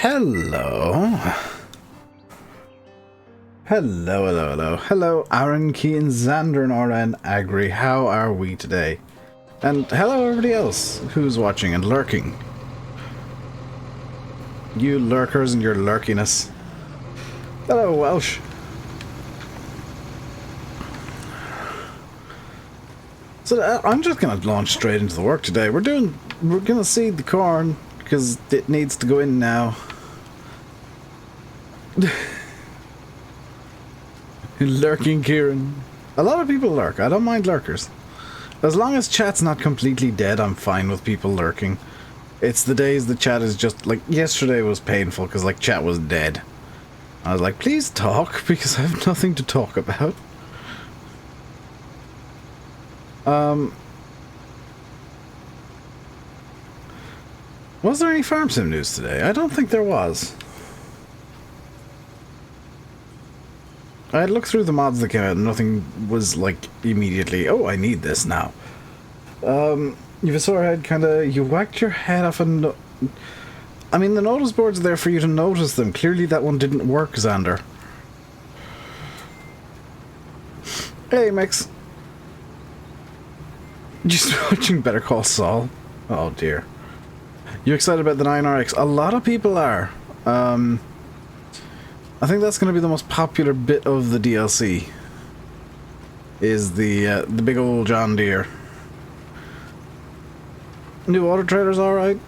Hello. Hello, Aaron, Kean, Xander, and RN Agri. How are we today? And hello, everybody else who's watching and lurking. You lurkers and your lurkiness. Hello, Welsh. So I'm just gonna launch straight into the work today. We're gonna seed the corn because it needs to go in now. Lurking Kieran. A lot of people lurk. I don't mind lurkers. As long as chat's not completely dead, I'm fine with people lurking. It's the days the chat is just like yesterday was painful because like chat was dead. I was like, please talk because I have nothing to talk about. Was there any farm sim news today? I don't think there was. I had looked through the mods that came out and nothing was like immediately, oh, I need this now. You saw her head you whacked your head off and I mean, the notice boards are there for you to notice them. Clearly that one didn't work, Xander. Hey, Mix. Just watching Better Call Saul? Oh dear. You excited about the 9RX? A lot of people are. I think that's going to be the most popular bit of the DLC. Is the big old John Deere. New Auto Trader's alright.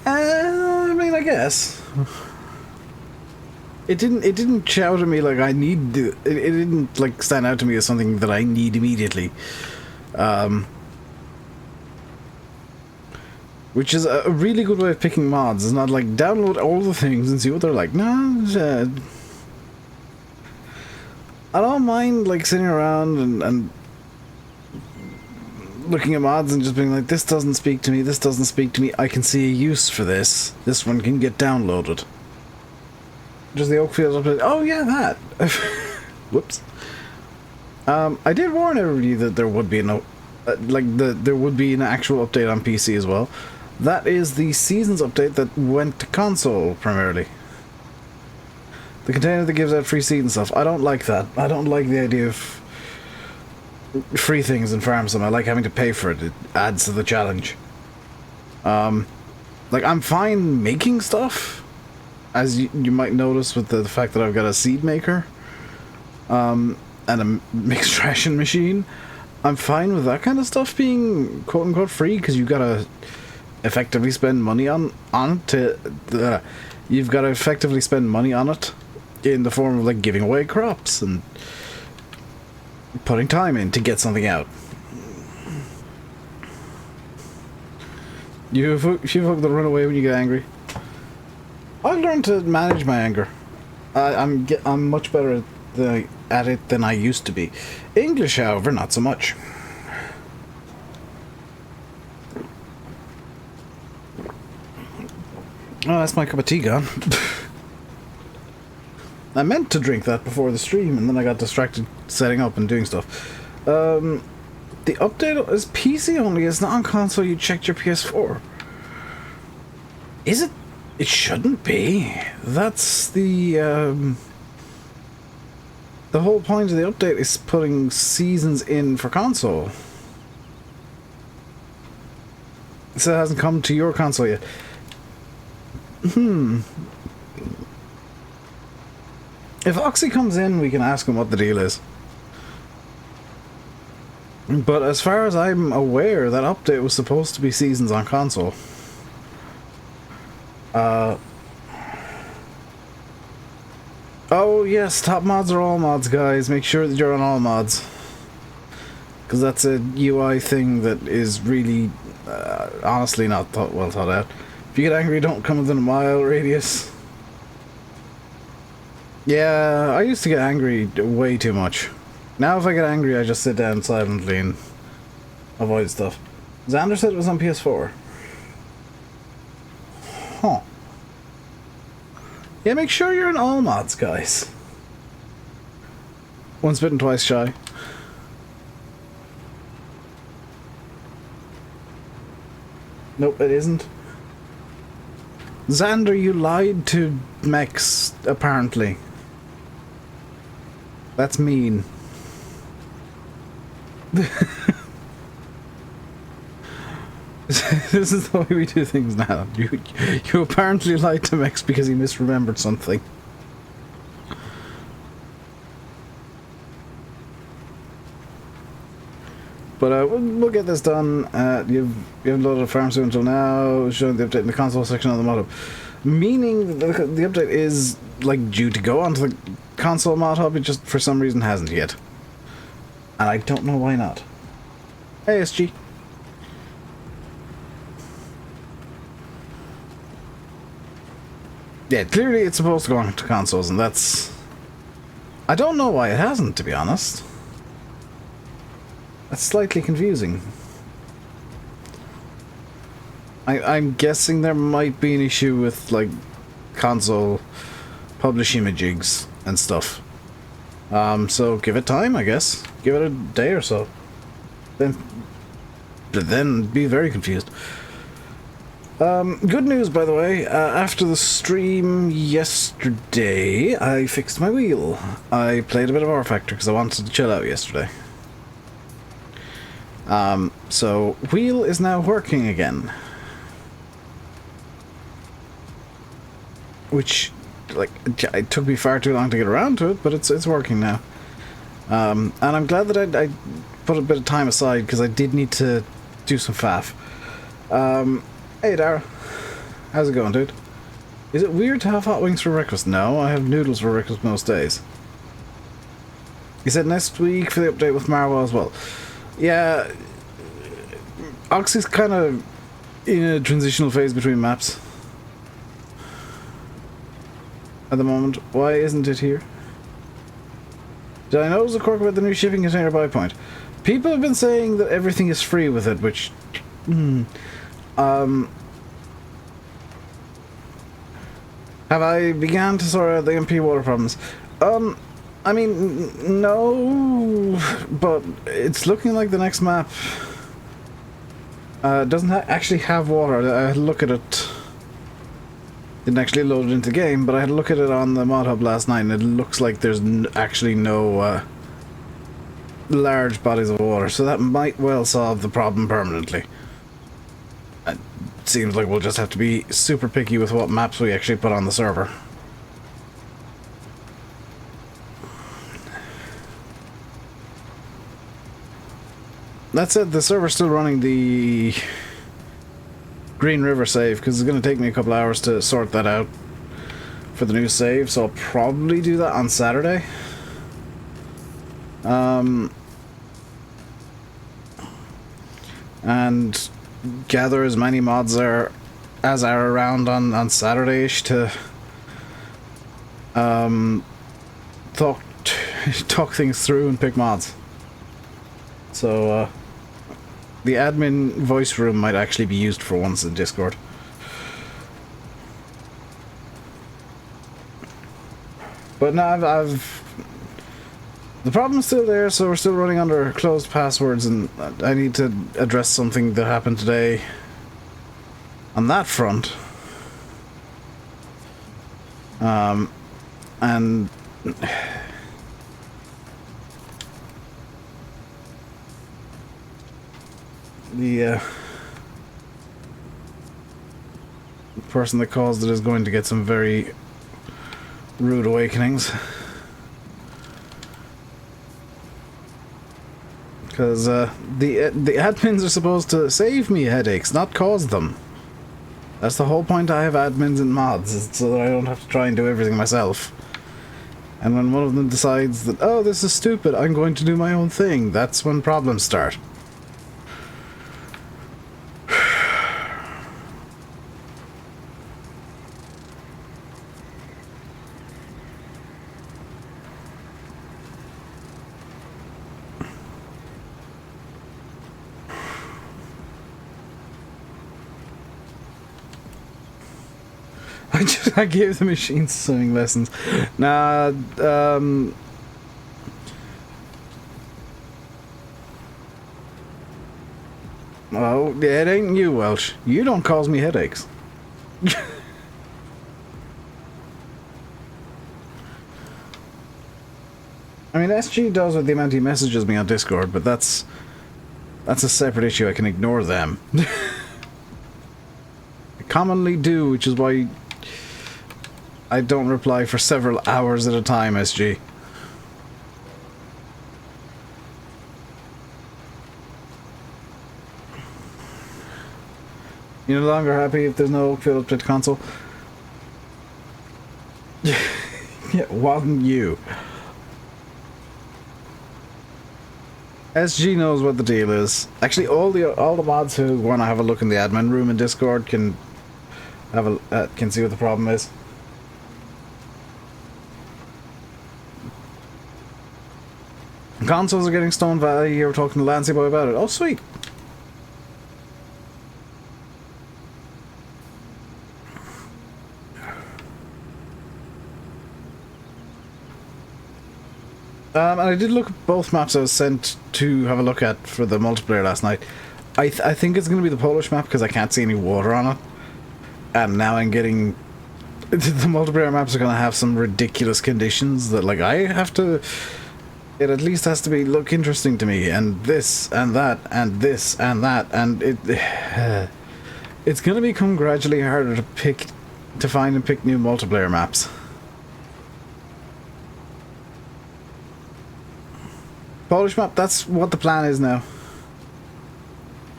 I mean, I guess. It didn't shout at me like I need to, it didn't like stand out to me as something that I need immediately. Which is a really good way of picking mods. It's not like download all the things and see what they're like. No, I don't mind like sitting around and looking at mods and just being like, this doesn't speak to me, this doesn't speak to me. I can see a use for this. This one can get downloaded. Just the Oakfield update. Oh yeah, that. Whoops. I did warn everybody that there would be there would be an actual update on PC as well. That is the Seasons update that went to console primarily. The container that gives out free seed and stuff. I don't like that. I don't like the idea of free things in Farm Sim. I like having to pay for it. It adds to the challenge. Like, I'm fine making stuff, as you might notice with the fact that I've got a seed maker and a mixed ration machine. I'm fine with that kind of stuff being quote-unquote free, because you've got to effectively spend money on it. You've got to effectively spend money on it in the form of like giving away crops and putting time in to get something out. You folk that run away when you get angry. I've learned to manage my anger. I'm much better at it than I used to be. English, however, not so much. Oh, that's my cup of tea gone. I meant to drink that before the stream, and then I got distracted setting up and doing stuff. The update is PC only. It's not on console. You checked your PS4. Is it? It shouldn't be. That's the whole point of the update is putting seasons in for console. So it hasn't come to your console yet. If Oxy comes in, we can ask him what the deal is. But as far as I'm aware, that update was supposed to be seasons on console. Oh yes, top mods are all mods, guys. Make sure that you're on all mods. Because that's a UI thing that is really, honestly not well thought out. If you get angry, don't come within a mile radius. Yeah, I used to get angry way too much. Now if I get angry, I just sit down silently and avoid stuff. Xander said it was on PS4. Huh. Yeah, make sure you're in all mods, guys. Once bitten, twice shy. Nope, it isn't. Xander, you lied to Mex, apparently. That's mean. This is the way we do things now. You apparently lied to Mex because he misremembered something. But we'll get this done. You haven't loaded a farm soon until now, showing the update in the console section of the mod hub. Meaning the update is like due to go onto the console mod hub, it just for some reason hasn't yet. And I don't know why not. Hey SG. Yeah, clearly it's supposed to go on to consoles, and that's... I don't know why it hasn't, to be honest. That's slightly confusing. I'm guessing there might be an issue with, like, console publish images and stuff. So give it time, I guess. Give it a day or so. Then be very confused. Good news, by the way. After the stream yesterday, I fixed my wheel. I played a bit of R Factor because I wanted to chill out yesterday. So wheel is now working again. Which, like, it took me far too long to get around to it, but it's working now. And I'm glad that I put a bit of time aside because I did need to do some faff. Hey Dara, how's it going, dude? Is it weird to have hot wings for breakfast? No, I have noodles for breakfast most days. He said next week for the update with Marwa as well. Yeah, Oxy's kind of in a transitional phase between maps at the moment. Why isn't it here? Did I notice a quirk about the new shipping container buy point? People have been saying that everything is free with it, which... have I began to sort out the MP water problems? I mean, no, but it's looking like the next map doesn't actually have water. I had a look at it. Didn't actually load it into the game, but I had a look at it on the mod hub last night, and it looks like there's actually no large bodies of water, so that might well solve the problem permanently. It seems like we'll just have to be super picky with what maps we actually put on the server. That said, the server's still running the Green River save, because it's going to take me a couple hours to sort that out for the new save, so I'll probably do that on Saturday. And gather as many mods as are around on Saturday-ish to talk things through and pick mods. So the admin voice room might actually be used for once in Discord. But no, I've the problem's still there, so we're still running under closed passwords, and I need to address something that happened today on that front. And the person that caused it is going to get some very rude awakenings. Because the admins are supposed to save me headaches, not cause them. That's the whole point I have admins and mods, is so that I don't have to try and do everything myself. And when one of them decides that, oh, this is stupid, I'm going to do my own thing, that's when problems start. I gave the machine swimming lessons. Nah, well, it ain't you, Welsh. You don't cause me headaches. I mean, SG does with the amount he messages me on Discord, but that's a separate issue. I can ignore them. I commonly do, which is why I don't reply for several hours at a time, SG. You're no longer happy if there's no Oakfield update console? Yeah, wasn't you. SG knows what the deal is. Actually, all the mods who want to have a look in the admin room in Discord can can see what the problem is. Consoles are getting Stone Valley. You were talking to Lancey Boy about it. Oh, sweet. And I did look at both maps I was sent to have a look at for the multiplayer last night. I think it's going to be the Polish map because I can't see any water on it. And now I'm getting... The multiplayer maps are going to have some ridiculous conditions that, like, I have to... It at least has to be look interesting to me, and this, and that, and this, and that, and it's going to become gradually harder to find and pick new multiplayer maps. Polish map, that's what the plan is now.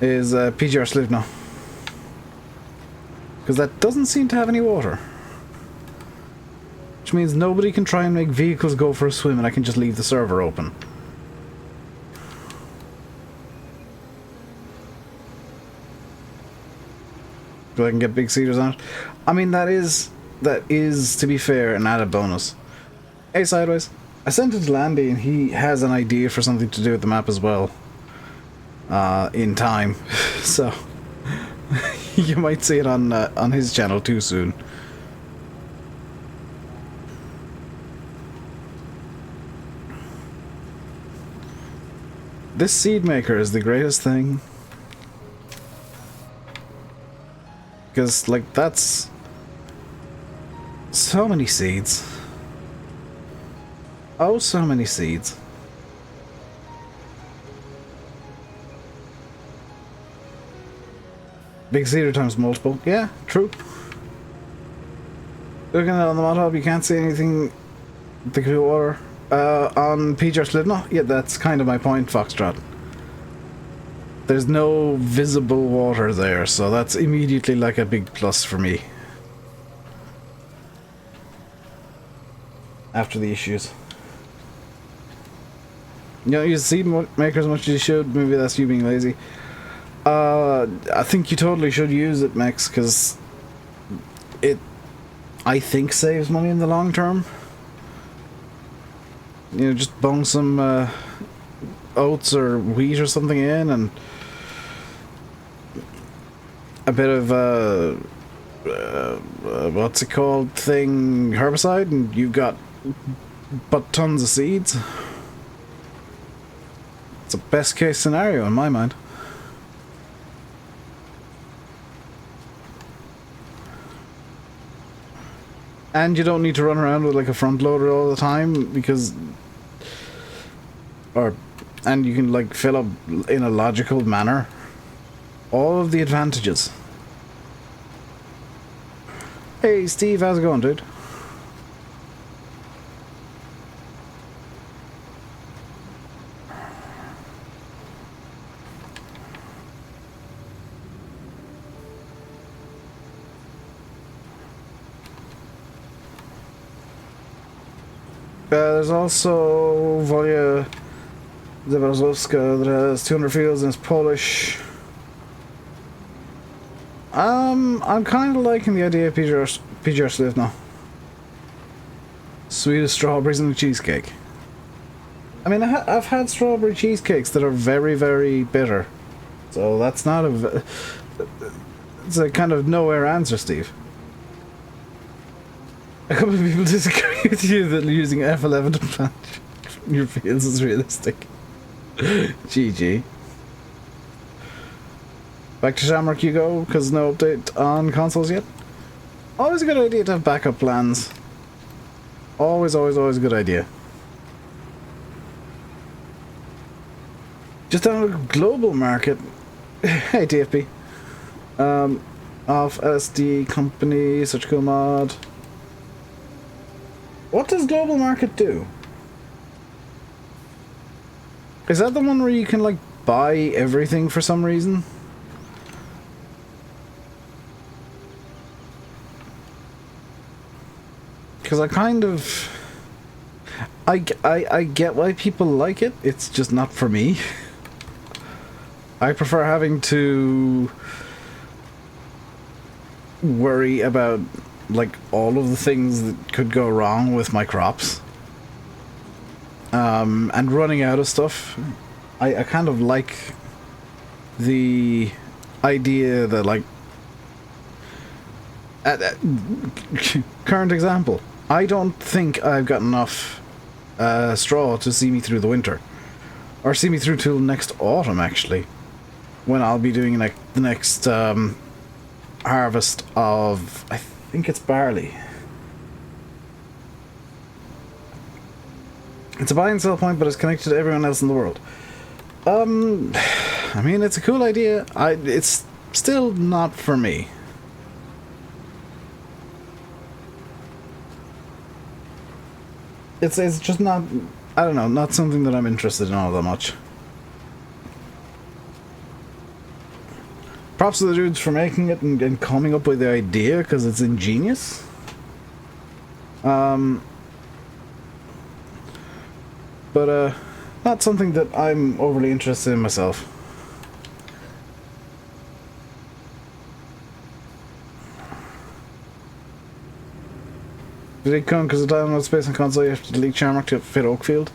Is PGR Slivno. Because that doesn't seem to have any water. Which means nobody can try and make vehicles go for a swim and I can just leave the server open. So I can get big cedars on it. I mean, that is, to be fair, an added bonus. Hey, Sideways. I sent it to Landy and he has an idea for something to do with the map as well. In time. So, you might see it on his channel too soon. This seed maker is the greatest thing. Because, like, that's so many seeds. Oh, so many seeds. Big cedar times multiple. Yeah, true. Looking at it on the mod hub, you can't see anything that could be water. On PGR Slivno? Yeah, that's kind of my point, Foxtrot. There's no visible water there, so that's immediately like a big plus for me. After the issues. You don't use seed maker as much as you should, maybe that's you being lazy. I think you totally should use it, Max, because it, I think, saves money in the long term. You know, just bung some oats or wheat or something in, and a bit of what's it called thing, herbicide, and you've got but tons of seeds. It's a best case scenario in my mind. And you don't need to run around with like a front loader all the time because, and you can like fill up in a logical manner. All of the advantages. Hey Steve, how's it going, dude? There's also Volia Zabrozowska that has 200 fields and is Polish. I'm kind of liking the idea of PGR Slivno. Sweet as strawberries in a cheesecake. I mean, I've had strawberry cheesecakes that are very, very bitter. So that's not a... It's a kind of nowhere answer, Steve. A couple of people disagree with you that using F11 to plant your fields is realistic. GG. Back to Shamrock you go, because no update on consoles yet. Always a good idea to have backup plans. Always, always, always a good idea. Just on a global market. Hey, TFP. Off SD company, such cool mod. What does global market do? Is that the one where you can, like, buy everything for some reason? Because I kind of... I get why people like it, it's just not for me. I prefer having to worry about, like, all of the things that could go wrong with my crops. And running out of stuff. I kind of like the idea that, like... current example. I don't think I've got enough straw to see me through the winter. Or see me through till next autumn, actually. When I'll be doing, like, the next harvest of... I think it's barley. It's a buy and sell point, but it's connected to everyone else in the world. I mean, it's a cool idea. It's still not for me. It's just not, I don't know, not something that I'm interested in all that much. Props to the dudes for making it and coming up with the idea, because it's ingenious. But not something that I'm overly interested in myself. Did it come because of download space on console you have to delete Shamrock to fit Oakfield?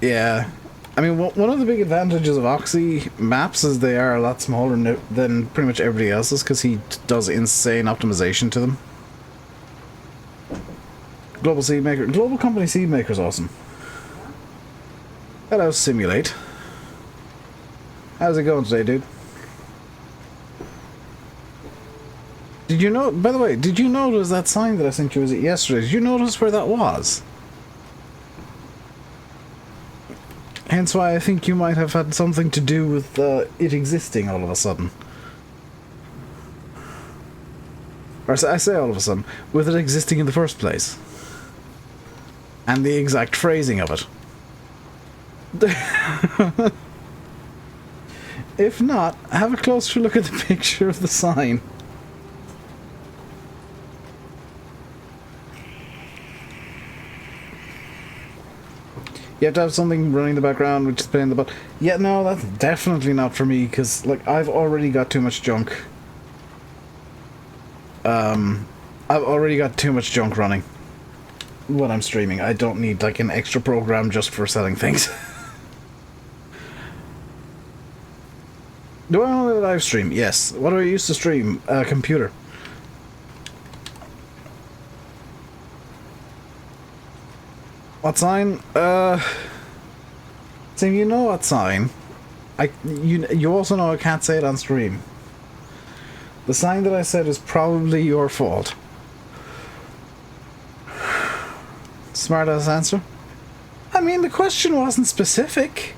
Yeah. I mean, one of the big advantages of Oxy maps is they are a lot smaller than pretty much everybody else's because he does insane optimization to them. Global Seed Maker. Global Company Seed Maker is awesome. Hello, Simulate. How's it going today, dude? Did you know, by the way, did you notice that sign that I sent you, was it yesterday? Did you notice where that was? Hence why I think you might have had something to do with it existing all of a sudden. Or I say all of a sudden, with it existing in the first place. And the exact phrasing of it. If not, have a closer look at the picture of the sign. You have to have something running in the background which is playing the butt. Yeah, no, that's definitely not for me, because, like, I've already got too much junk. I've already got too much junk running when I'm streaming. I don't need, like, an extra program just for selling things. Do I want to live stream? Yes. What do I use to stream? A computer. What sign? Tim, you know what sign? You also know I can't say it on stream. The sign that I said is probably your fault. Smart ass answer. I mean, the question wasn't specific.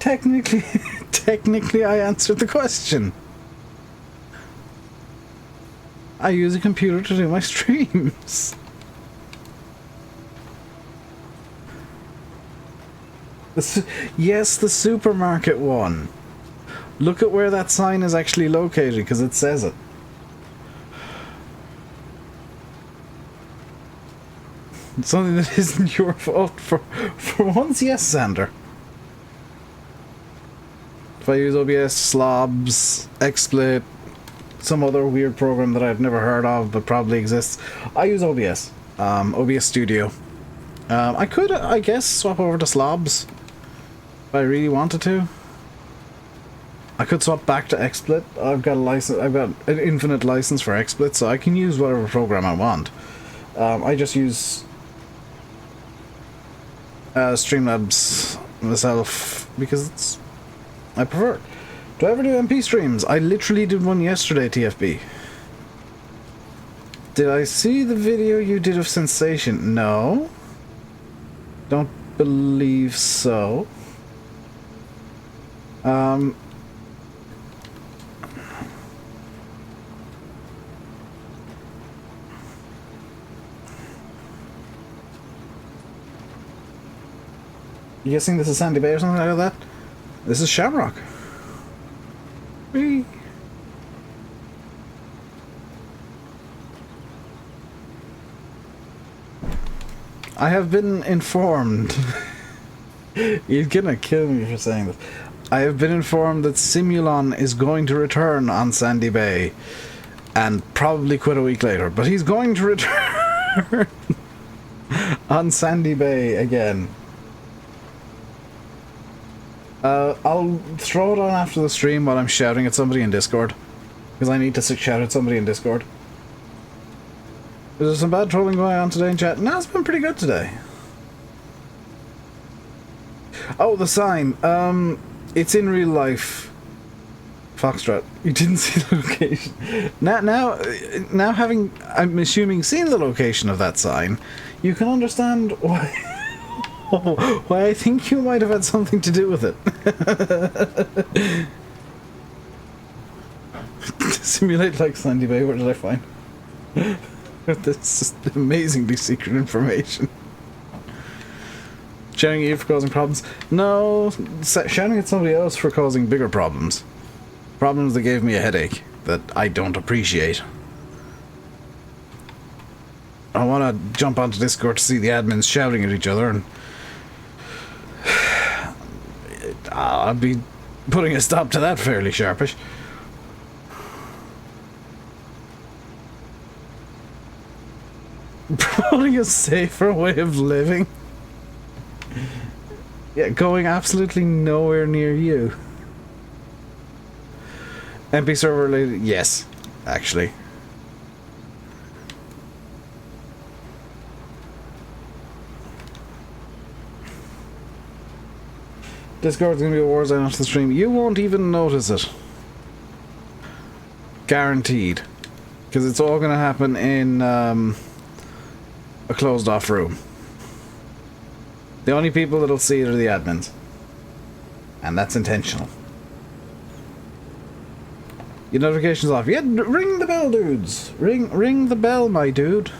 Technically I answered the question. I use a computer to do my streams. Yes, the supermarket one. Look at where that sign is actually located, because it says it. It's something that isn't your fault for once, yes, Xander. If I use OBS, Slobs, XSplit, some other weird program that I've never heard of but probably exists, I use OBS. OBS Studio. I could, I guess, swap over to Slobs if I really wanted to. I could swap back to XSplit. I've got a license. I've got an infinite license for XSplit, so I can use whatever program I want. I just use Streamlabs myself because I prefer it. Do I ever do MP streams? I literally did one yesterday, TFB. Did I see the video you did of Sensation? No. Don't believe so. You guessing this is Sandy Bay or something like that? This is Shamrock. Whee! I have been informed. You're gonna kill me for saying this. I have been informed that Simulon is going to return on Sandy Bay and probably quit a week later, but he's going to return on Sandy Bay again. I'll throw it on after the stream while I'm shouting at somebody in Discord, because I need to shout at somebody in Discord. Is there some bad trolling going on today in chat? No, it's been pretty good today. Oh, the sign. It's in real life. Foxtrot. You didn't see the location. Now having, I'm assuming, seen the location of that sign, you can understand why, why I think you might have had something to do with it. Simulate like Sandy Bay, where did I find? This is amazingly secret information. Shouting at you for causing problems? No, shouting at somebody else for causing bigger problems. Problems that gave me a headache that I don't appreciate. I want to jump onto Discord to see the admins shouting at each other, and I'll be putting a stop to that fairly sharpish. Promoting a safer way of living. Yeah, going absolutely nowhere near you. MP server related? Yes, actually. Discord's gonna be a war zone after the stream. You won't even notice it. Guaranteed. Because it's all gonna happen in a closed off room. The only people that'll see it are the admins. And that's intentional. Your notifications off. Yeah, ring the bell, dudes. Ring the bell, my dude.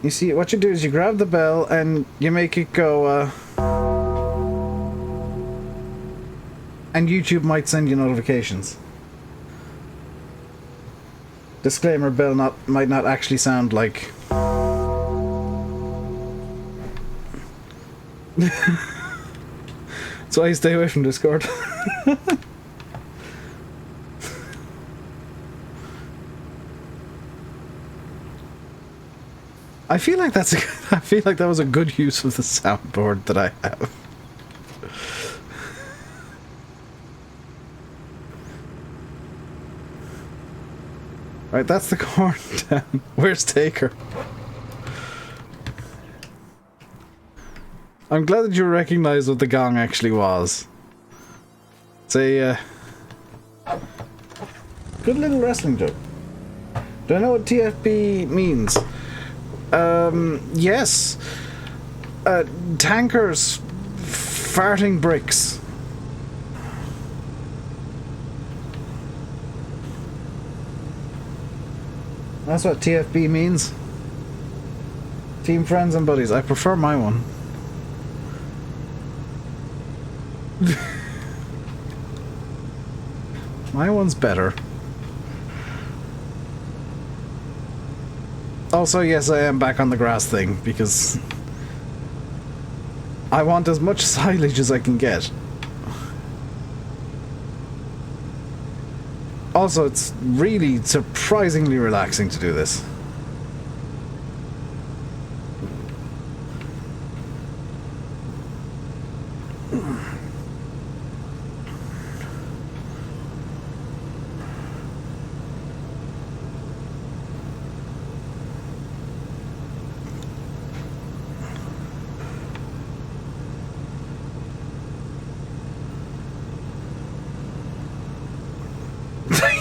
You see, what you do is you grab the bell and you make it go, and YouTube might send you notifications. Disclaimer, bell might not actually sound like... So I stay away from Discord. I feel like I feel like that was a good use of the soundboard that I have. Right, that's the corn down. Where's Taker? I'm glad that you recognize what the gong actually was. It's a good little wrestling joke. Do I know what TFB means? Yes. Tankers farting bricks. That's what TFB means. Team friends and buddies. I prefer my one. My one's better. Also, yes, I am back on the grass thing, because I want as much silage as I can get. Also, it's really surprisingly relaxing to do this.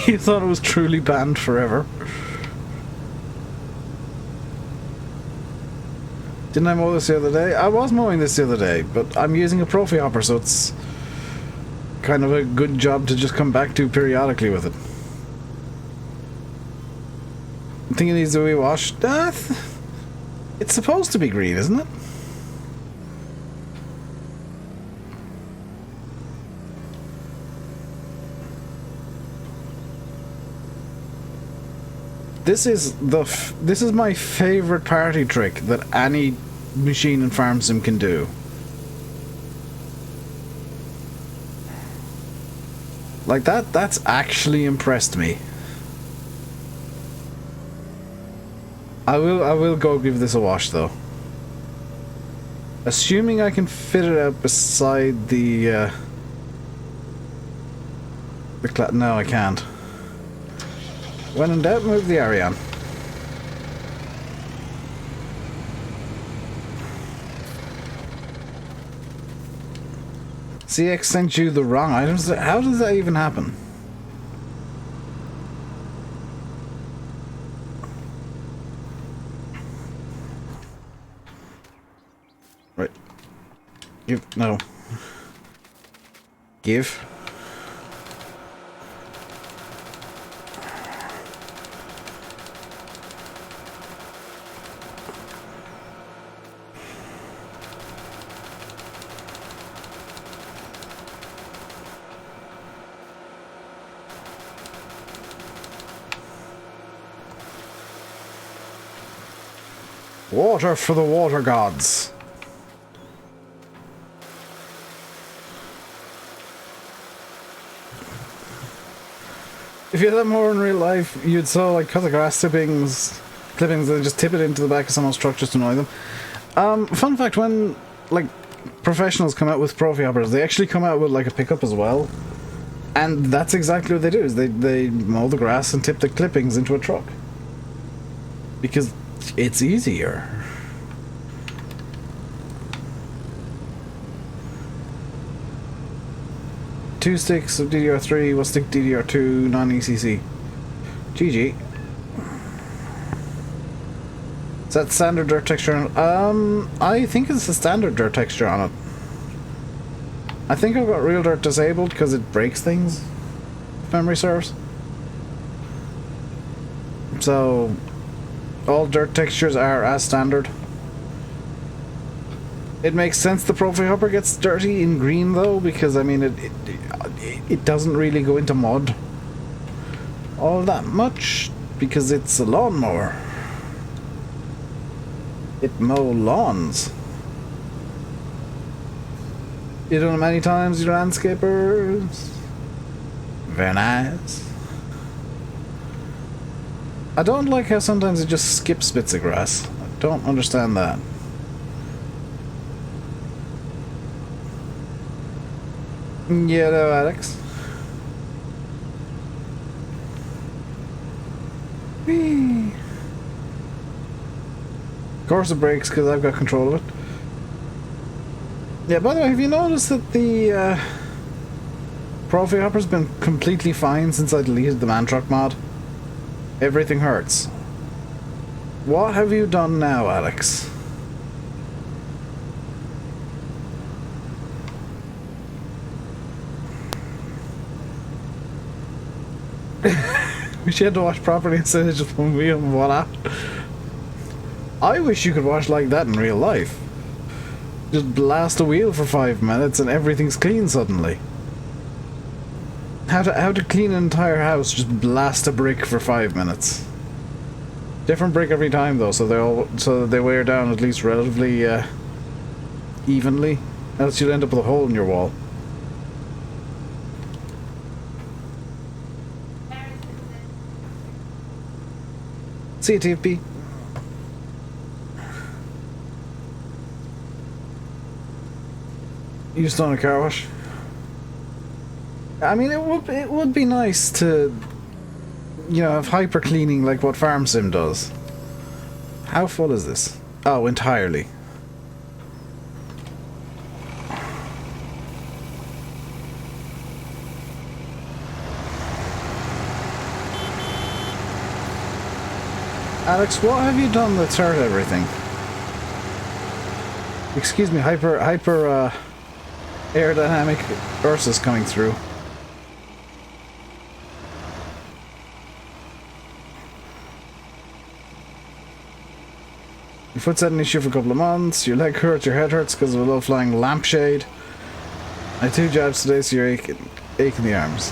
You thought it was truly banned forever. Didn't I mow this the other day? I was mowing this the other day, but I'm using a Profi hopper, so it's kind of a good job to just come back to periodically with it. I think it needs to be washed. It's supposed to be green, isn't it? This is my favorite party trick that any machine in Farm Sim can do. Like that's actually impressed me. I will go give this a wash though. Assuming I can fit it out beside the no, I can't. When in doubt, move the Ariane. CX sent you the wrong items? How does that even happen? Right. No. Give. Water for the water gods. If you had that more in real life, you'd so like cut the grass clippings, and just tip it into the back of someone's truck just to annoy them. Fun fact: when like professionals come out with Profi hoppers, they actually come out with like a pickup as well, and that's exactly what they do: is they mow the grass and tip the clippings into a truck because it's easier. Two sticks of DDR3, 1 stick DDR2, non-ECC. GG. Is that standard dirt texture on it? I think it's a standard dirt texture on it. I think I've got real dirt disabled because it breaks things, if memory serves. So all dirt textures are as standard. It makes sense the Profi hopper gets dirty in green though, because I mean it doesn't really go into mud all that much because it's a lawnmower. It mow lawns. You done it many times, you landscapers? Very nice. I don't like how sometimes it just skips bits of grass. I don't understand that. Yeah, no, Alex. Whee. Of course it breaks because I've got control of it. Yeah, by the way, have you noticed that the Profi hopper's been completely fine since I deleted the Man Truck mod? Everything hurts. What have you done now, Alex? Wish you had to wash properly instead of just one wheel and voila. I wish you could wash like that in real life. Just blast a wheel for 5 minutes and everything's clean suddenly. How to clean an entire house? Just blast a brick for 5 minutes. Different brick every time though, so they wear down at least relatively evenly. Else you'll end up with a hole in your wall. See you, TFP. You just done a car wash? I mean, it would be nice to, you know, have hyper cleaning like what Farm Sim does. How full is this? Oh, entirely. Alex, what have you done that's hurt everything? Excuse me, hyper aerodynamic Ursus coming through. Your foot's had an issue for a couple of months. Your leg hurts, your head hurts because of a low-flying lampshade. I had 2 jabs today, so you're aching the arms.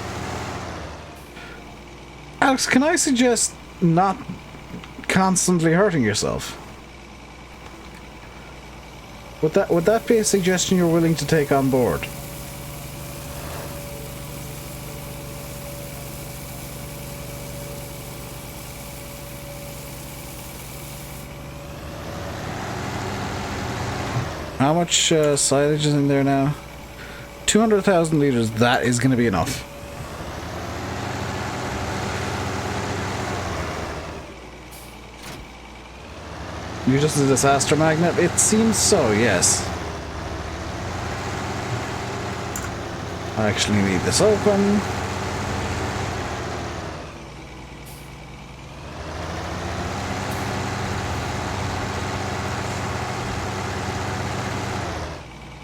Alex, can I suggest not constantly hurting yourself? Would that be a suggestion you're willing to take on board? How much silage is in there now? 200,000 litres. That is going to be enough. You're just a disaster magnet? It seems so, yes. I actually need this open.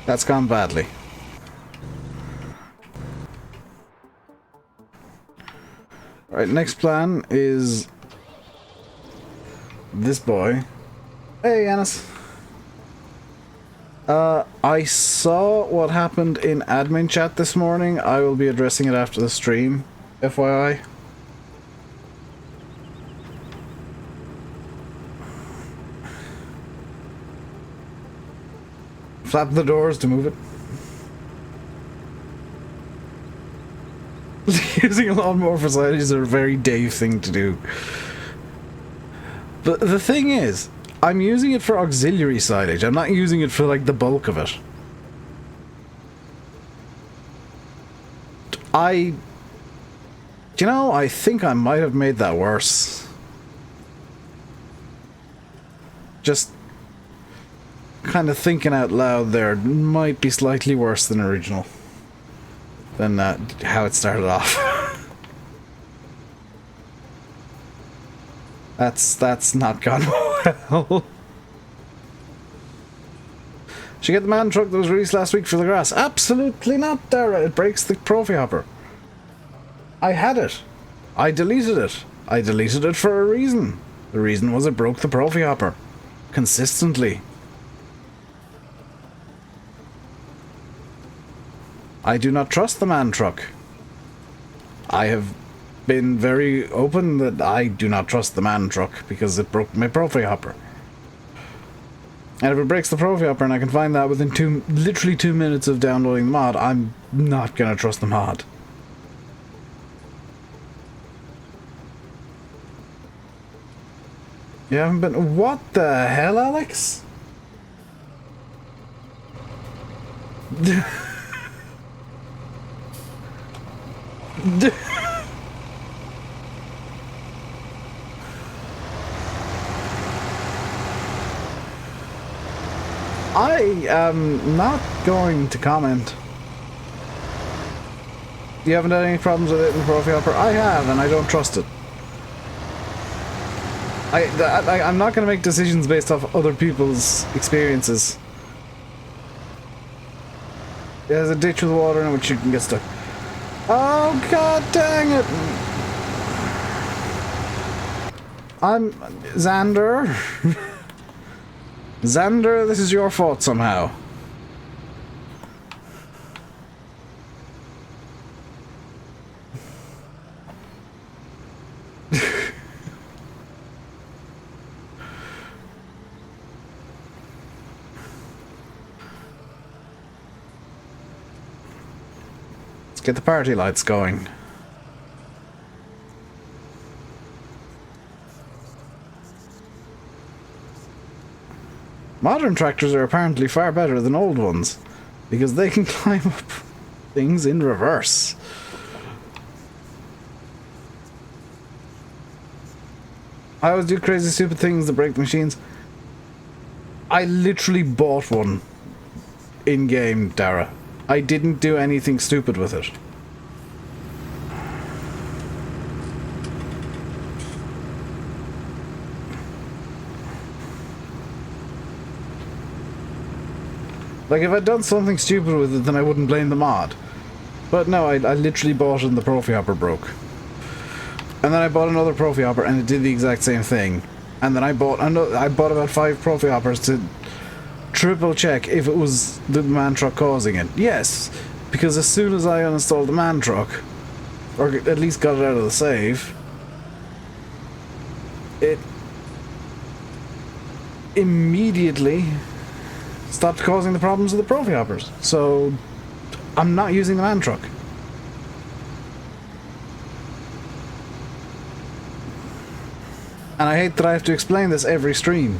That's gone badly. Right, next plan is this boy. Hey, Yanis. I saw what happened in admin chat this morning. I will be addressing it after the stream, FYI. Flap the doors to move it. Using a lawnmower for silage is a very Dave thing to do. But the thing is, I'm using it for auxiliary silage. I'm not using it for, like, the bulk of it. You know, I think I might have made that worse. Just kind of thinking out loud there, might be slightly worse than original. Than how it started off. That's not gone well. Should get the man truck that was released last week for the grass. Absolutely not, Dara. It breaks the Profi hopper. I had it. I deleted it. I deleted it for a reason. The reason was it broke the Profi hopper. Consistently. I do not trust the man truck. I have been very open that I do not trust the man truck because it broke my Profi hopper. And if it breaks the Profi hopper and I can find that within literally 2 minutes of downloading the mod, I'm not gonna trust the mod. You haven't been... What the hell, Alex? I am not going to comment. You haven't had any problems with it in Profi Hopper? I have, and I don't trust it. I'm not going to make decisions based off other people's experiences. There's a ditch with water in which you can get stuck. Oh, god dang it! I'm... Xander? Xander, this is your fault somehow. Let's get the party lights going. Modern tractors are apparently far better than old ones, because they can climb up things in reverse. I always do crazy stupid things that break the machines. I literally bought one in-game, Dara. I didn't do anything stupid with it. Like, if I'd done something stupid with it, then I wouldn't blame the mod. But no, I literally bought it and the Profi Hopper broke. And then I bought another Profi Hopper and it did the exact same thing. And then I bought about 5 Profi Hoppers to triple check if it was the man truck causing it. Yes, because as soon as I uninstalled the man truck, or at least got it out of the save, it immediately stopped causing the problems with the Profi Hoppers. So I'm not using the man truck. And I hate that I have to explain this every stream.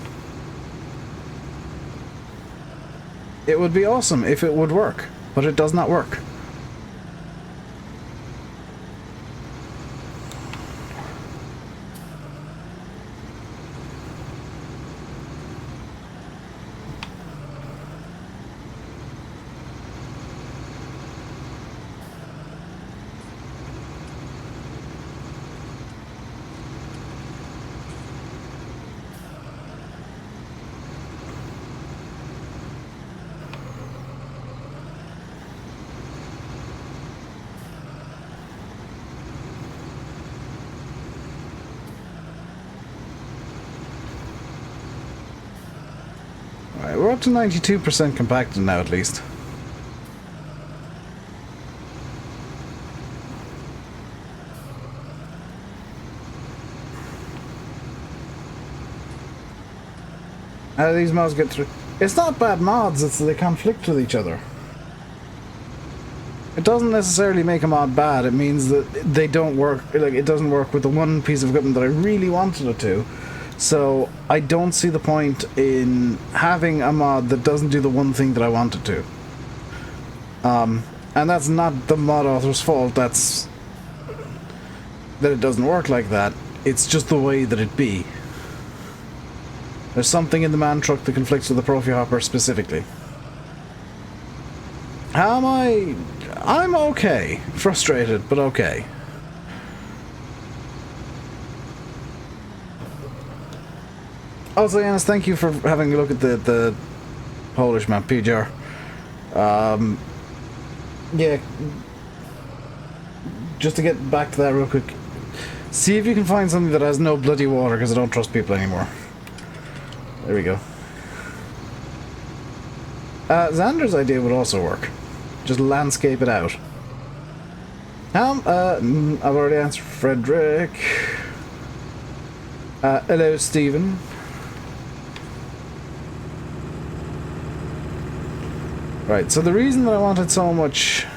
It would be awesome if it would work, but it does not work. Alright, we're up to 92% compacted now, at least. How do these mods get through? It's not bad mods, it's they conflict with each other. It doesn't necessarily make a mod bad, it means that they don't work, like, it doesn't work with the one piece of equipment that I really wanted it to. So, I don't see the point in having a mod that doesn't do the one thing that I want it to. And that's not the mod author's fault, that's that it doesn't work like that. It's just the way that it be. There's something in the man truck that conflicts with the Profi Hopper specifically. How am I? I'm okay. Frustrated, but okay. Also, Yanis, thank you for having a look at the Polish map, PGR. Yeah. Just to get back to that real quick. See if you can find something that has no bloody water, because I don't trust people anymore. There we go. Xander's idea would also work. Just landscape it out. I've already answered Frederick. Hello, Stephen. Right, so the reason that I wanted so much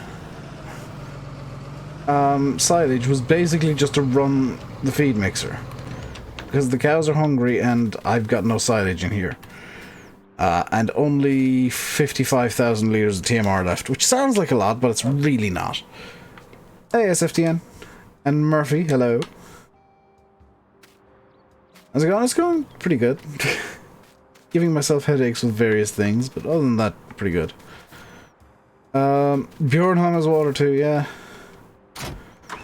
silage was basically just to run the feed mixer. Because the cows are hungry and I've got no silage in here. And only 55,000 litres of TMR left, which sounds like a lot, but it's really not. Hey, SFTN. And Murphy, hello. How's it going? It's going pretty good. Giving myself headaches with various things, but other than that, pretty good. Bjornholm has water too, yeah.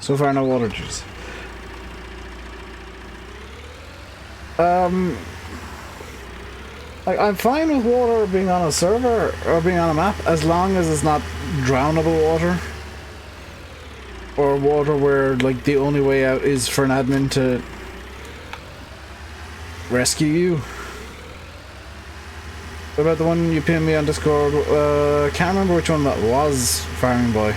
So far, no water juice. Like, I'm fine with water being on a server or being on a map as long as it's not drownable water. Or water where, like, the only way out is for an admin to rescue you. What about the one you pinned me on Discord? Can't remember which one that was, Farming Boy.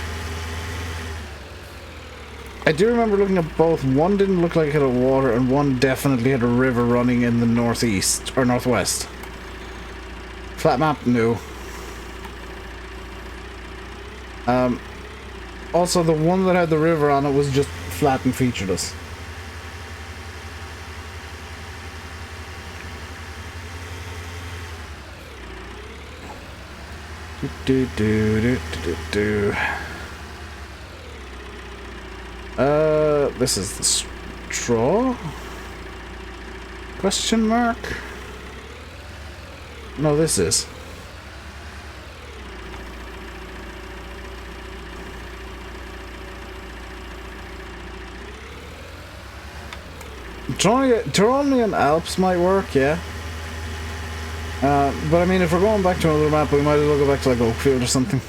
I do remember looking at both. One didn't look like it had water, and one definitely had a river running in the northeast, or northwest. Flat map? No. Also, the one that had the river on it was just flat and featureless. This is the straw? Question mark? No, this is. Tyrolean Alps might work, yeah. But I mean, if we're going back to another map, we might as well go back to like Oakfield or something.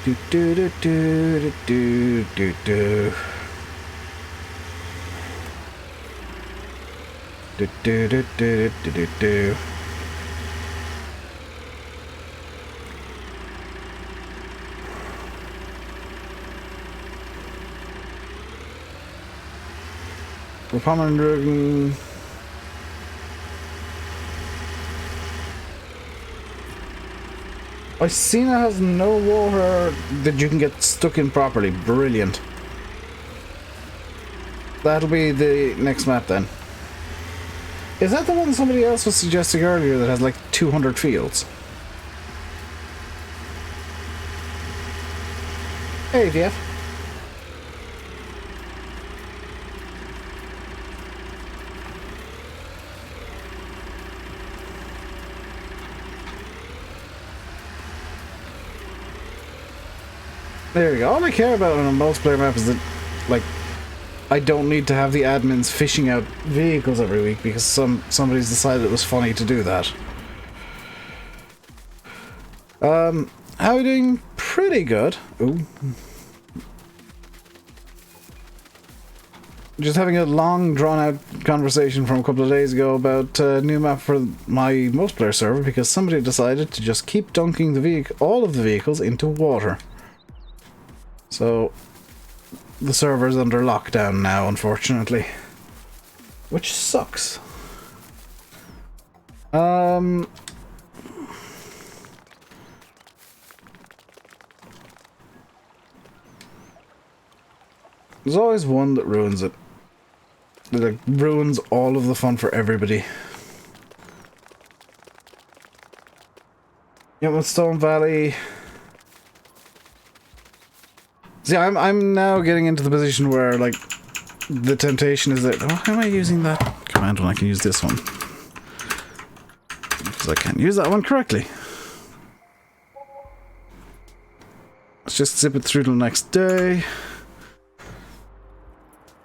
Do do do do do do do. Do do do do do do do. We're coming. I seen it has no water that you can get stuck in properly. Brilliant. That'll be the next map then. Is that the one somebody else was suggesting earlier that has like 200 fields? Hey, VF. There you go. All I care about on a multiplayer map is that, like, I don't need to have the admins fishing out vehicles every week because somebody's decided it was funny to do that. How are you doing? Pretty good. Ooh. Just having a long, drawn-out conversation from a couple of days ago about a new map for my multiplayer server because somebody decided to just keep dunking all of the vehicles into water. So, the server's under lockdown now, unfortunately. Which sucks. There's always one that ruins it. That like, ruins all of the fun for everybody. Yeah, with Stone Valley... See, I'm now getting into the position where, like, the temptation is that... Oh, how am I using that command when I can use this one? Because I can't use that one correctly. Let's just zip it through till the next day.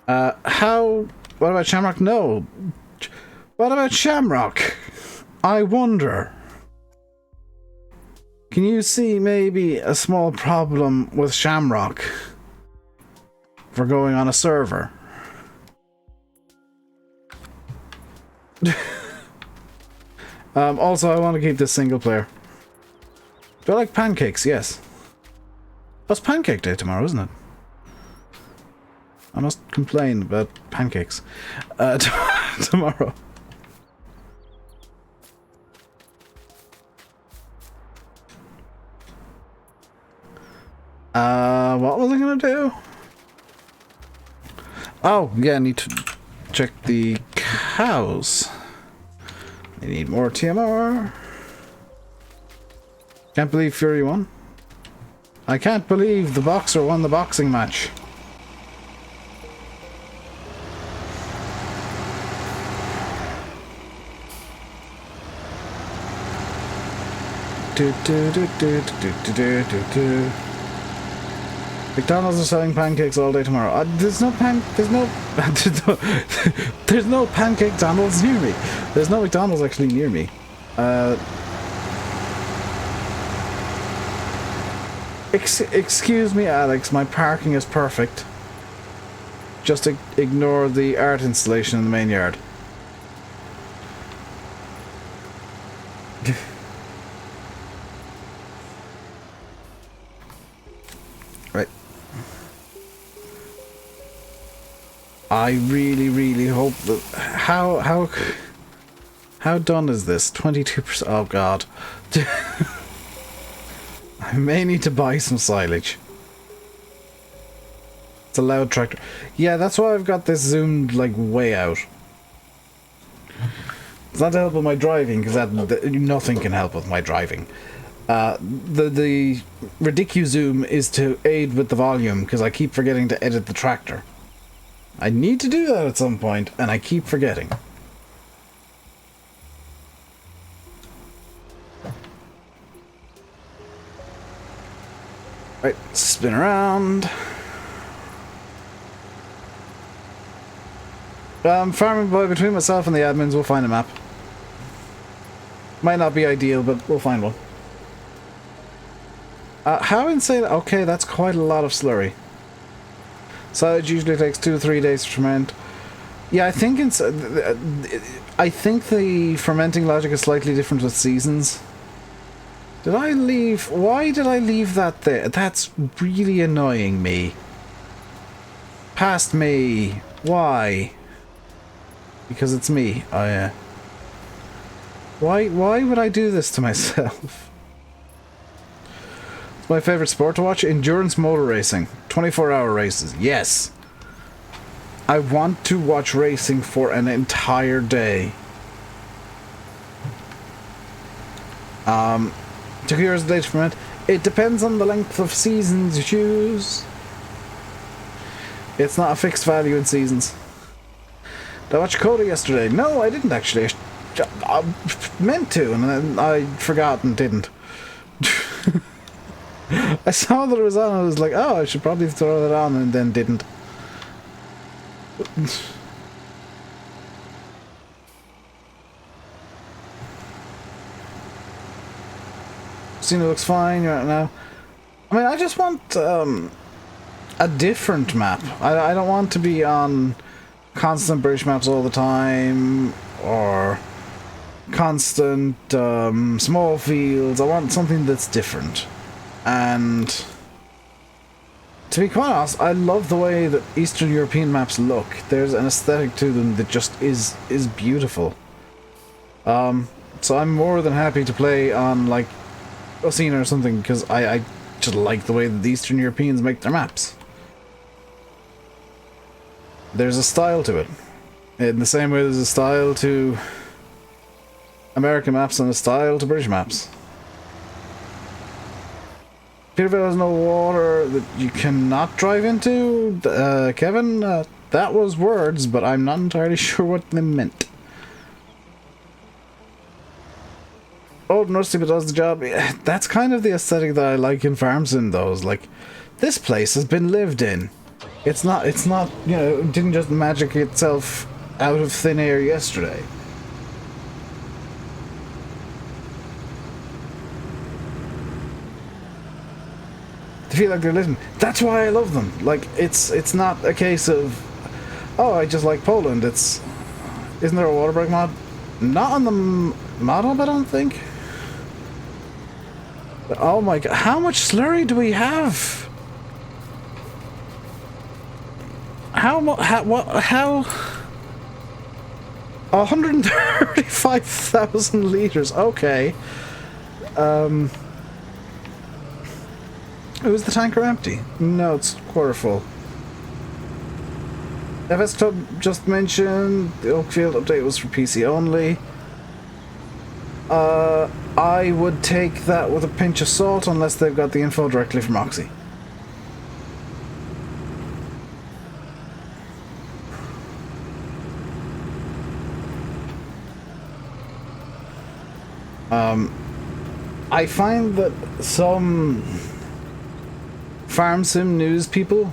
What about Shamrock? No. What about Shamrock? I wonder. Can you see maybe a small problem with Shamrock for going on a server? Also, I want to keep this single player. Do I like pancakes? Yes. That's Pancake Day tomorrow, isn't it? I must complain about pancakes tomorrow. What was I gonna do? Oh, yeah, I need to check the cows. They need more TMR. Can't believe Fury won. I can't believe the boxer won the boxing match. McDonald's are selling pancakes all day tomorrow. There's no pancake Donald's near me. There's no McDonald's actually near me. Excuse me, Alex. My parking is perfect. Just ignore the art installation in the main yard. Right. I really hope that how done is this? 22%. Oh god. I may need to buy some silage. It's a loud tractor. Yeah, that's why I've got this zoomed like way out. It's not to help with my driving because nothing can help with my driving. The ridiculous zoom is to aid with the volume because I keep forgetting to edit the tractor. I need to do that at some point, and I keep forgetting. Right, spin around. Farming boy, between myself and the admins, we'll find a map. Might not be ideal, but we'll find one. How insane... Okay, that's quite a lot of slurry. So it usually takes 2 to 3 days to ferment. Yeah, I think I think the fermenting logic is slightly different with seasons. Did I leave... Why did I leave that there? That's really annoying me. Past me. Why? Because it's me. Oh, yeah. Why would I do this to myself? It's my favorite sport to watch. Endurance motor racing. 24-hour races. Yes. I want to watch racing for an entire day. Took years a day to ferment. It depends on the length of seasons you choose. It's not a fixed value in seasons. Did I watch Coda yesterday? No, I didn't actually. I meant to, and then I forgot and didn't. I saw that it was on, and I was like, oh, I should probably throw that on, and then didn't. Cena looks fine right now. I mean, I just want a different map. I don't want to be on constant British maps all the time, or constant small fields. I want something that's different. And to be quite honest, I love the way that Eastern European maps look. There's an aesthetic to them that just is beautiful. So I'm more than happy to play on like Osina or something, because I just like the way that the Eastern Europeans make their maps. There's a style to it. In the same way there's a style to American maps and a style to British maps. Peterville has no water that you cannot drive into. Kevin, that was words, but I'm not entirely sure what they meant. Old and rusty, but does the job. That's kind of the aesthetic that I like in farm sim, though. Like, this place has been lived in. It's not, you know, it didn't just magic itself out of thin air yesterday. They feel like they're living. That's why I love them. Like, it's not a case of, oh, I just like Poland. Isn't there a water break mod? Not on the mod hub, I don't think. But, oh my god, how much slurry do we have? How 135,000 liters. Okay. Is the tanker empty? No, it's quarter full. FS Club just mentioned the Oakfield update was for PC only. I would take that with a pinch of salt unless they've got the info directly from Oxy. I find that some farm sim news people,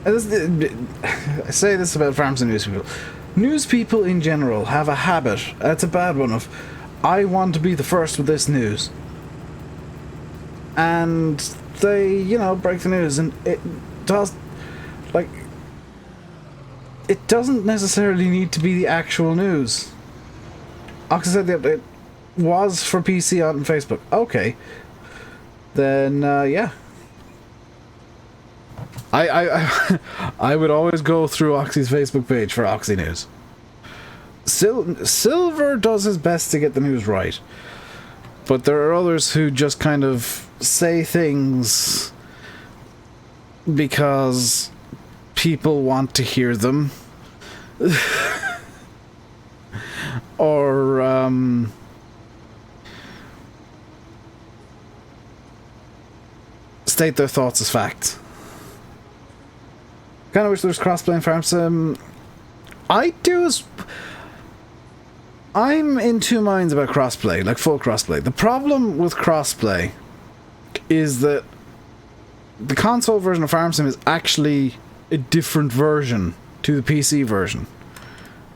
and I say this about farm sim news people in general have a habit, it's a bad one, of I want to be the first with this news, and they, you know, break the news, and it does, like, it doesn't necessarily need to be the actual news. Oxy said the update was for PC on Facebook. Okay, then yeah. I would always go through Oxy's Facebook page for Oxy news. Silver does his best to get the news right, but there are others who just kind of say things because people want to hear them, or state their thoughts as fact. Kind of wish there was crossplay in farm sim. I'm in two minds about crossplay, like full crossplay. The problem with crossplay is that the console version of farm sim is actually a different version to the PC version.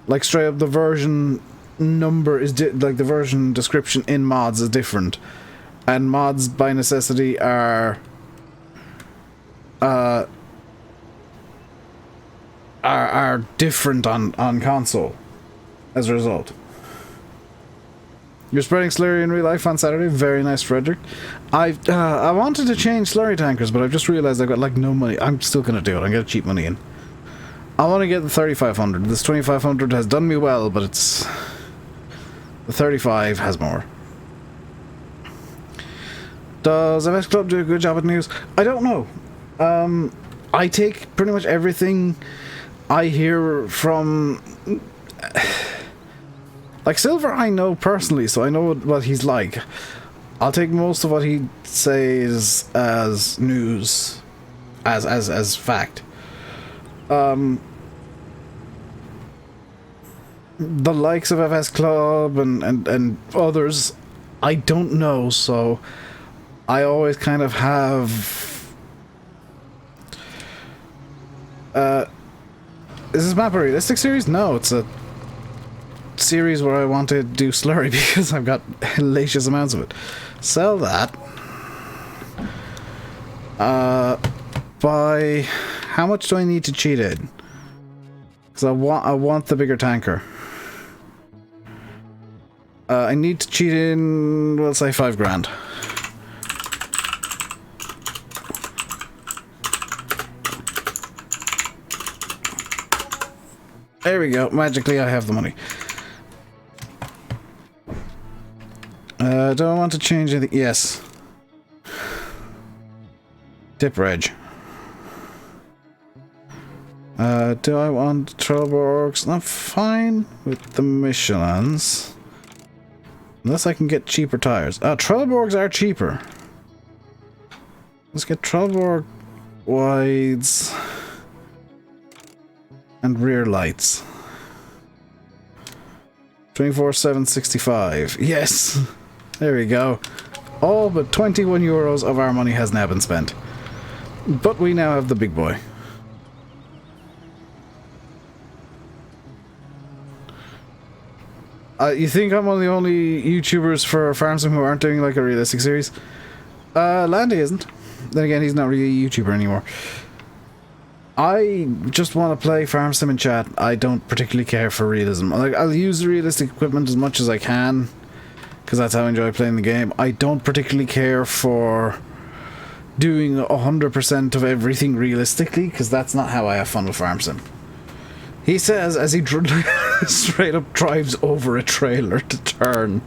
Like, straight up, the version number is like the version description in mods is different, and mods by necessity are different on console as a result. You're spreading slurry in real life on Saturday. Very nice, Frederick. I wanted to change slurry tankers, but I've just realized I've got like no money. I'm still gonna do it. I'm gonna cheat money in. I want to get the 3500. This 2500 has done me well, but it's the 35 has more. Does FS Club do a good job at news? I don't know. I take pretty much everything I hear from... Like, Silver I know personally, so I know what he's like. I'll take most of what he says as news, as fact. The likes of FS Club and others, I don't know, so I always kind of have... is this map a realistic series? No, it's a series where I want to do slurry because I've got hellacious amounts of it. Sell that. By how much do I need to cheat in? Because I want the bigger tanker. I need to cheat in, we'll say 5 grand. There we go. Magically, I have the money. Do I want to change anything? Yes. Dip reg. Do I want Trelleborgs? I'm fine with the Michelins. Unless I can get cheaper tires. Trelleborgs are cheaper. Let's get Trelleborg wides and rear lights. 24,765. Yes! There we go. All but 21 euros of our money has now been spent. But we now have the big boy. You think I'm one of the only YouTubers for Farm Sim who aren't doing like a realistic series? Landy isn't. Then again, he's not really a YouTuber anymore. I just want to play Farm Sim and chat. I don't particularly care for realism. Like, I'll use the realistic equipment as much as I can, because that's how I enjoy playing the game. I don't particularly care for doing 100% of everything realistically, because that's not how I have fun with Farm Sim. He says as he straight up drives over a trailer to turn.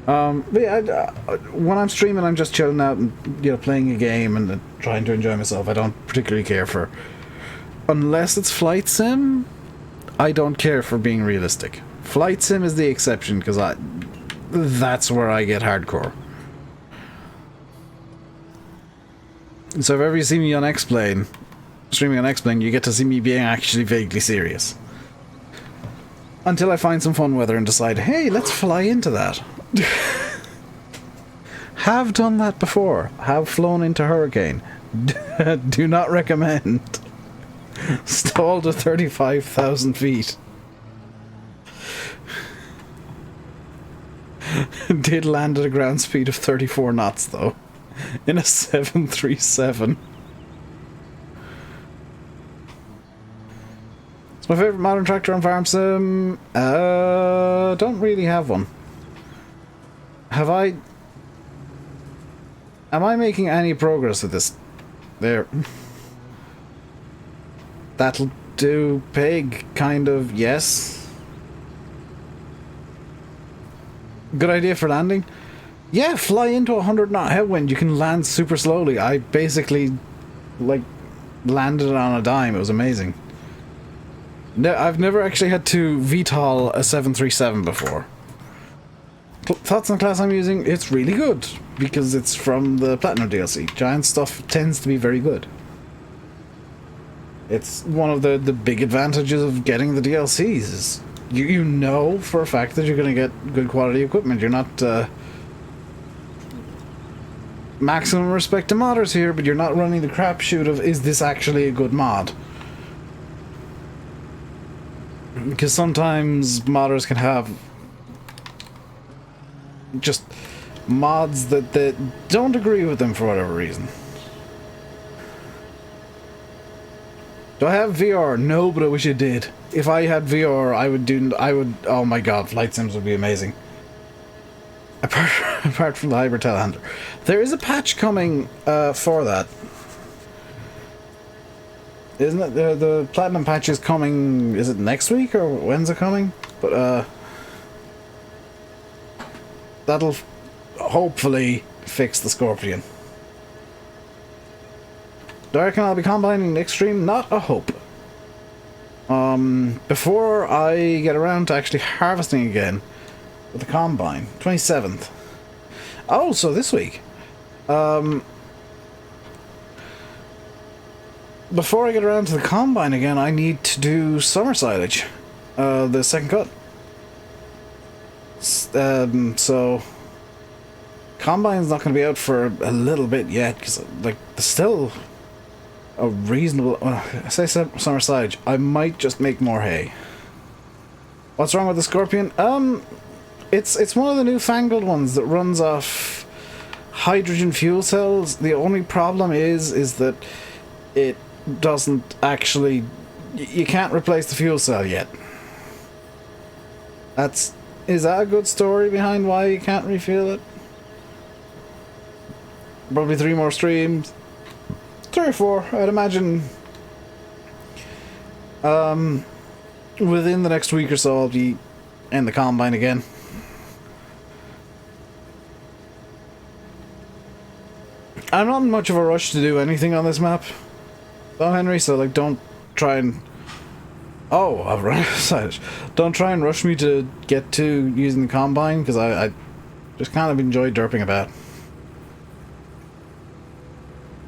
But yeah, when I'm streaming, I'm just chilling out and, you know, playing a game and trying to enjoy myself. I don't particularly care for... Unless it's Flight Sim, I don't care for being realistic. Flight Sim is the exception, because that's where I get hardcore. So if ever you see me on X-Plane, streaming on X-Plane, you get to see me being actually vaguely serious. Until I find some fun weather and decide, hey, let's fly into that. Have done that before. Have flown into hurricane. Do not recommend. Stall to 35,000 feet. Did land at a ground speed of 34 knots though. In a 737. It's my favorite modern tractor on Farm Sim. Don't really have one. Have I... Am I making any progress with this? There. That'll do, pig, kind of, yes. Good idea for landing? Yeah, fly into a 100-knot headwind. You can land super slowly. I basically, like, landed on a dime. It was amazing. No, I've never actually had to VTOL a 737 before. Thoughts on the class I'm using? It's really good, because it's from the Platinum DLC. Giant stuff tends to be very good. It's one of the big advantages of getting the DLCs. Is you know for a fact that you're going to get good quality equipment. You're not... maximum respect to modders here, but you're not running the crapshoot of, is this actually a good mod? Because sometimes modders can have just mods that don't agree with them for whatever reason. Do I have VR? No, but I wish I did. If I had VR, I would, oh my god, flight sims would be amazing. Apart from the hybrid telehandler. There is a patch coming for that. Isn't it? The platinum patch is coming, is it next week or when's it coming? But that'll hopefully fix the Scorpion. Do I reckon I'll be combining next stream? Not a hope. Before I get around to actually harvesting again with the combine. 27th. Oh, so this week. Before I get around to the combine again, I need to do summer silage. The second cut. So combine's not going to be out for a little bit yet, because like there's still a reasonable. When I say summer silage, I might just make more hay. What's wrong with the Scorpion? It's one of the newfangled ones that runs off hydrogen fuel cells. The only problem is that it doesn't actually. You can't replace the fuel cell yet. Is that a good story behind why you can't refuel it? Probably 3 more streams. 3 or 4, I'd imagine. Within the next week or so, I'll be in the combine again. I'm not in much of a rush to do anything on this map, though, Henry, so like don't try and... Oh, I've run out of silage. Don't try and rush me to get to using the combine, because I just kind of enjoy derping about.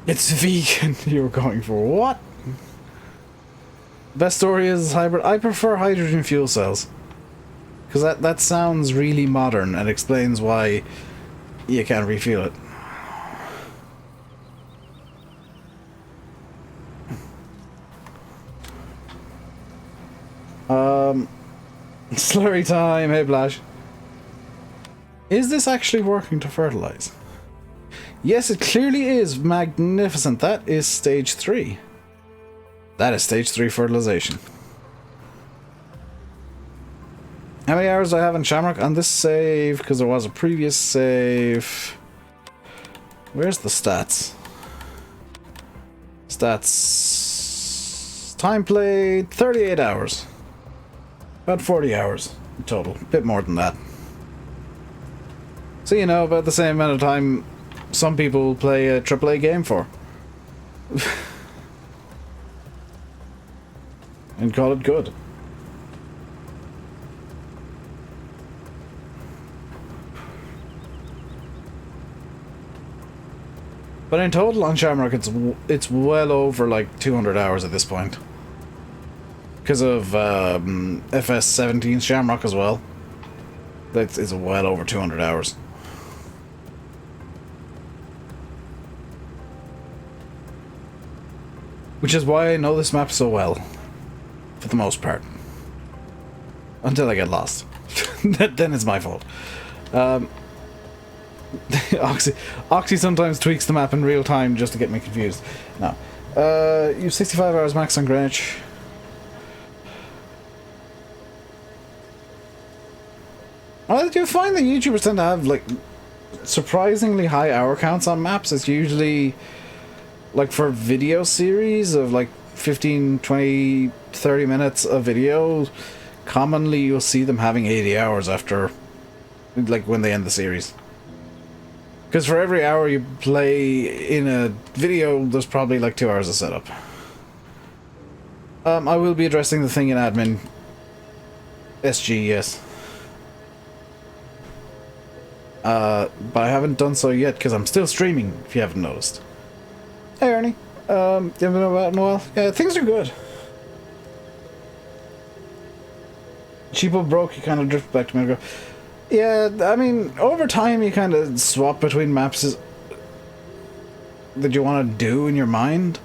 It's vegan you were going for. What? Best story is hybrid. I prefer hydrogen fuel cells. Because that sounds really modern and explains why you can't refuel it. Slurry time. Hey, Blash. Is this actually working to fertilize? Yes, it clearly is. Magnificent. That is stage 3. That is stage 3 fertilization. How many hours do I have in Shamrock on this save? Because there was a previous save. Where's the stats? Stats. Time played 38 hours. About 40 hours in total. A bit more than that. So, you know, about the same amount of time some people play a AAA game for. And call it good. But in total on Shamrock, it's well over like 200 hours at this point. Because of FS17 Shamrock as well. It's well over 200 hours. Which is why I know this map so well. For the most part. Until I get lost. Then it's my fault. Oxy sometimes tweaks the map in real time just to get me confused. No. You have 65 hours max on Greenwich. I do find that YouTubers tend to have like surprisingly high hour counts on maps. It's usually like for video series of like 15, 20, 30 minutes of video. Commonly you'll see them having 80 hours after, like, when they end the series. Because for every hour you play in a video, there's probably like 2 hours of setup. I will be addressing the thing in admin. SG, yes. But I haven't done so yet because I'm still streaming, if you haven't noticed. Hey Ernie, you haven't been about in a while? Yeah, things are good. Cheapo broke, you kind of drifted back to me. Yeah, I mean, over time you kind of swap between maps. that you want to do in your mind.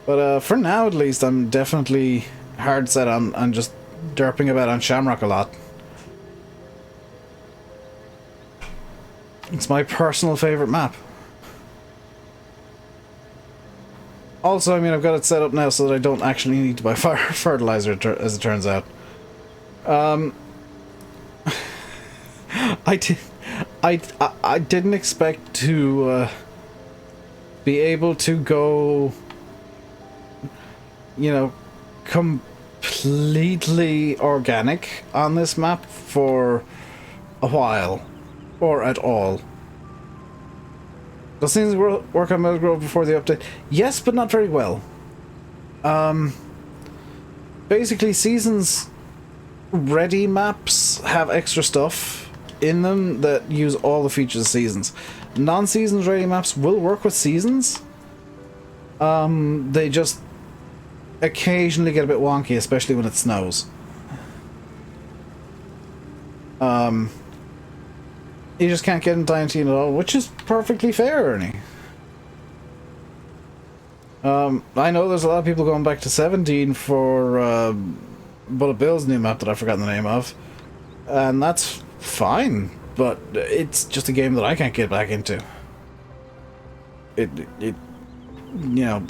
But for now, at least, I'm definitely hard set on just derping about on Shamrock a lot. It's my personal favorite map. Also, I mean, I've got it set up now so that I don't actually need to buy fertilizer, as it turns out. I didn't expect to be able to go, you know, completely organic on this map for a while, or at all. Does things work on Metal Grove before the update? Yes, but not very well. Basically, Seasons ready maps have extra stuff in them that use all the features of Seasons. Non-Seasons ready maps will work with Seasons. They just occasionally get a bit wonky, especially when it snows. You just can't get into 19 at all, which is perfectly fair, Ernie. I know there's a lot of people going back to 17 for Bullet Bill's new map that I've forgotten the name of. And that's fine, but it's just a game that I can't get back into. You know...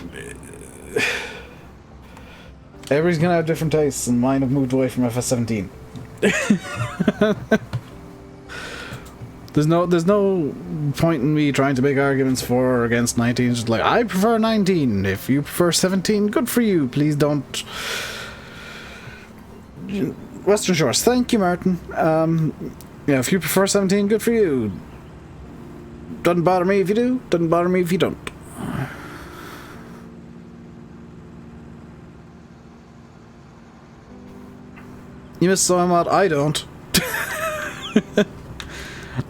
Everybody's gonna have different tastes, and mine have moved away from FS17. There's no point in me trying to make arguments for or against 19. It's just like, I prefer 19. If you prefer 17, good for you. Please don't... Western Shores. Thank you, Martin. Yeah, if you prefer 17, good for you. Doesn't bother me if you do. Doesn't bother me if you don't. You miss Soy Mod? I don't.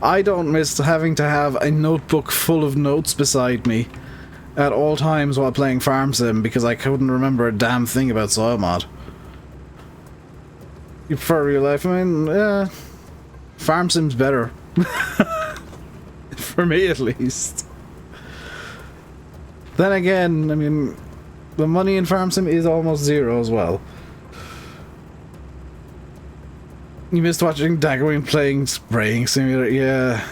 I don't miss having to have a notebook full of notes beside me at all times while playing Farm Sim because I couldn't remember a damn thing about Soil Mod. You prefer real life? I mean, yeah. Farm Sim's better. For me, at least. Then again, I mean, the money in Farm Sim is almost zero as well. You missed watching Daggerwing playing Spraying Simulator, yeah.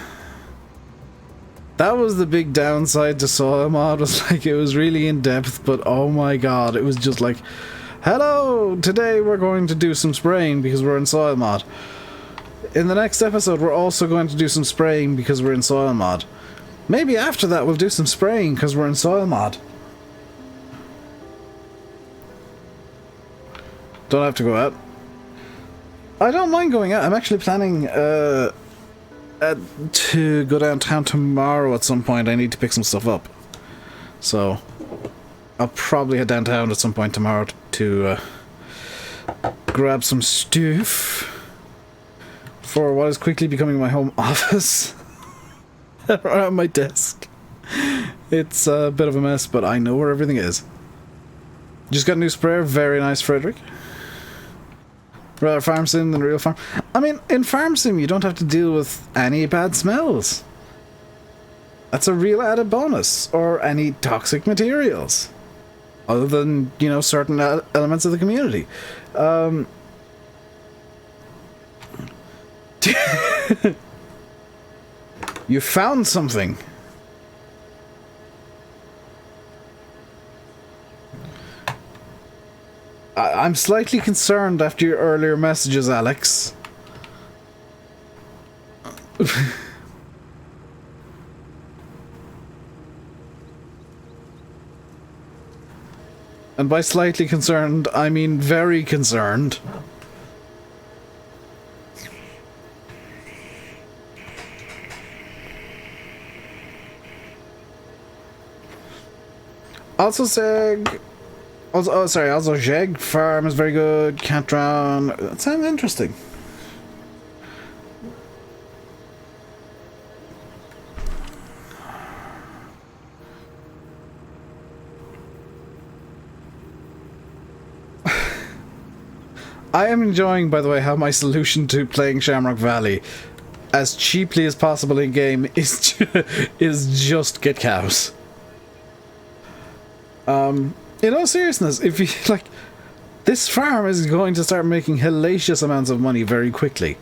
That was the big downside to Soil Mod, was like, it was really in-depth, but oh my god, it was just like, hello, today we're going to do some spraying because we're in Soil Mod. In the next episode, we're also going to do some spraying because we're in Soil Mod. Maybe after that we'll do some spraying because we're in Soil Mod. Don't have to go out. I don't mind going out. I'm actually planning to go downtown tomorrow at some point. I need to pick some stuff up. So, I'll probably head downtown at some point tomorrow to grab some stuff for what is quickly becoming my home office around my desk. It's a bit of a mess, but I know where everything is. Just got a new sprayer. Very nice, Frederick. Rather Farm Sim than real farm. I mean, in Farm Sim, you don't have to deal with any bad smells. That's a real added bonus. Or any toxic materials. Other than, you know, certain elements of the community. You found something. I'm slightly concerned after your earlier messages, Alex. And by slightly concerned, I mean very concerned. Also, Seg... Also, Jeg Farm is very good. Can't Drown. That sounds interesting. I am enjoying, by the way, how my solution to playing Shamrock Valley as cheaply as possible in game is just get cows. In all seriousness, if you like, this farm is going to start making hellacious amounts of money very quickly,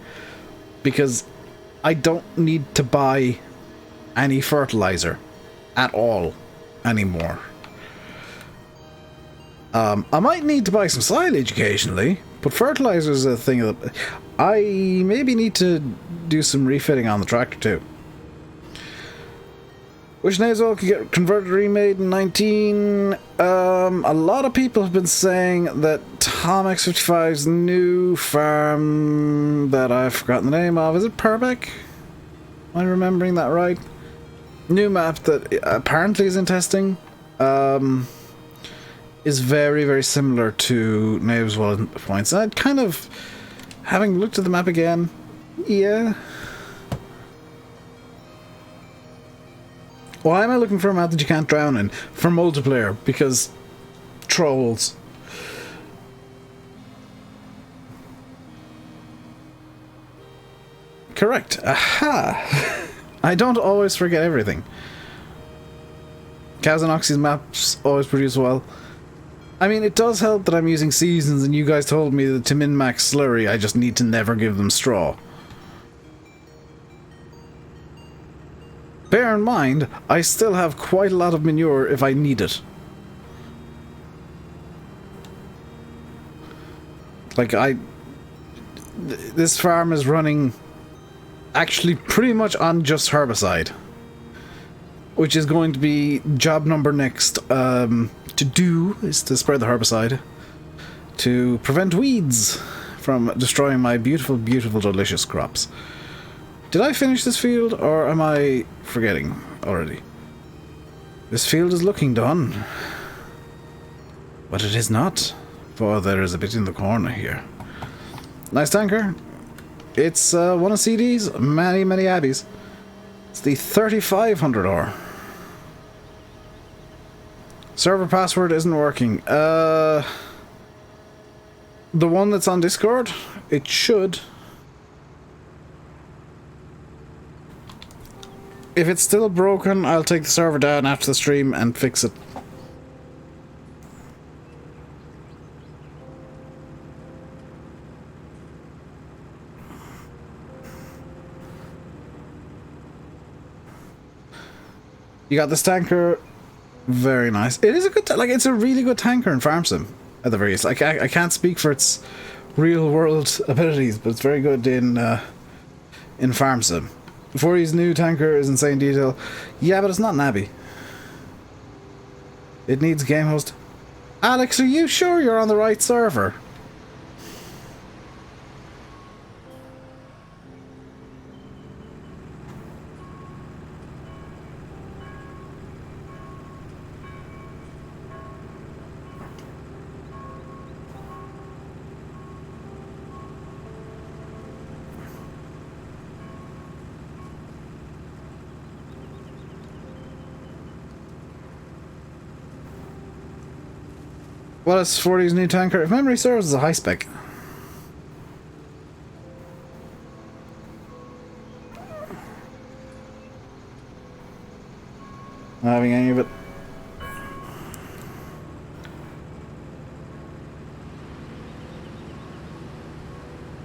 because I don't need to buy any fertilizer at all anymore. I might need to buy some silage occasionally, but fertilizer is a thing that I maybe need to do some refitting on the tractor too. Which Nasal could get converted remade in 19. A lot of people have been saying that Tom X55's new farm that I've forgotten the name of, is it Purbeck? Am I remembering that right? New map that apparently is in testing. Is very, very similar to Knave's Wallet Points. And I'd kind of, having looked at the map again, yeah. Why am I looking for a map that you can't drown in? For multiplayer, because trolls. Correct. Aha! I don't always forget everything. Kazanoxi's maps always produce well. I mean, it does help that I'm using seasons and you guys told me that to min-max slurry I just need to never give them straw. Bear in mind, I still have quite a lot of manure if I need it. Like, this farm is running actually pretty much on just herbicide, which is going to be job number next. To do is to spread the herbicide to prevent weeds from destroying my beautiful, beautiful, delicious crops. Did I finish this field, or am I forgetting already? This field is looking done, but it is not, for there is a bit in the corner here. Nice tanker. It's one of CD's many, many abbeys. It's the 3500R. Server password isn't working. The one that's on Discord? It should. If it's still broken, I'll take the server down after the stream and fix it. You got this tanker. Very nice. It is a good, like, it's a really good tanker in Farm Sim, at the very least. Like, I can't speak for its real world abilities, but it's very good in Farm Sim. 40's new tanker is insane detail. Yeah, but it's not Nabi. It needs game host. Alex, are you sure you're on the right server? What is 40's new tanker? If memory serves, is a high spec. Not having any of it.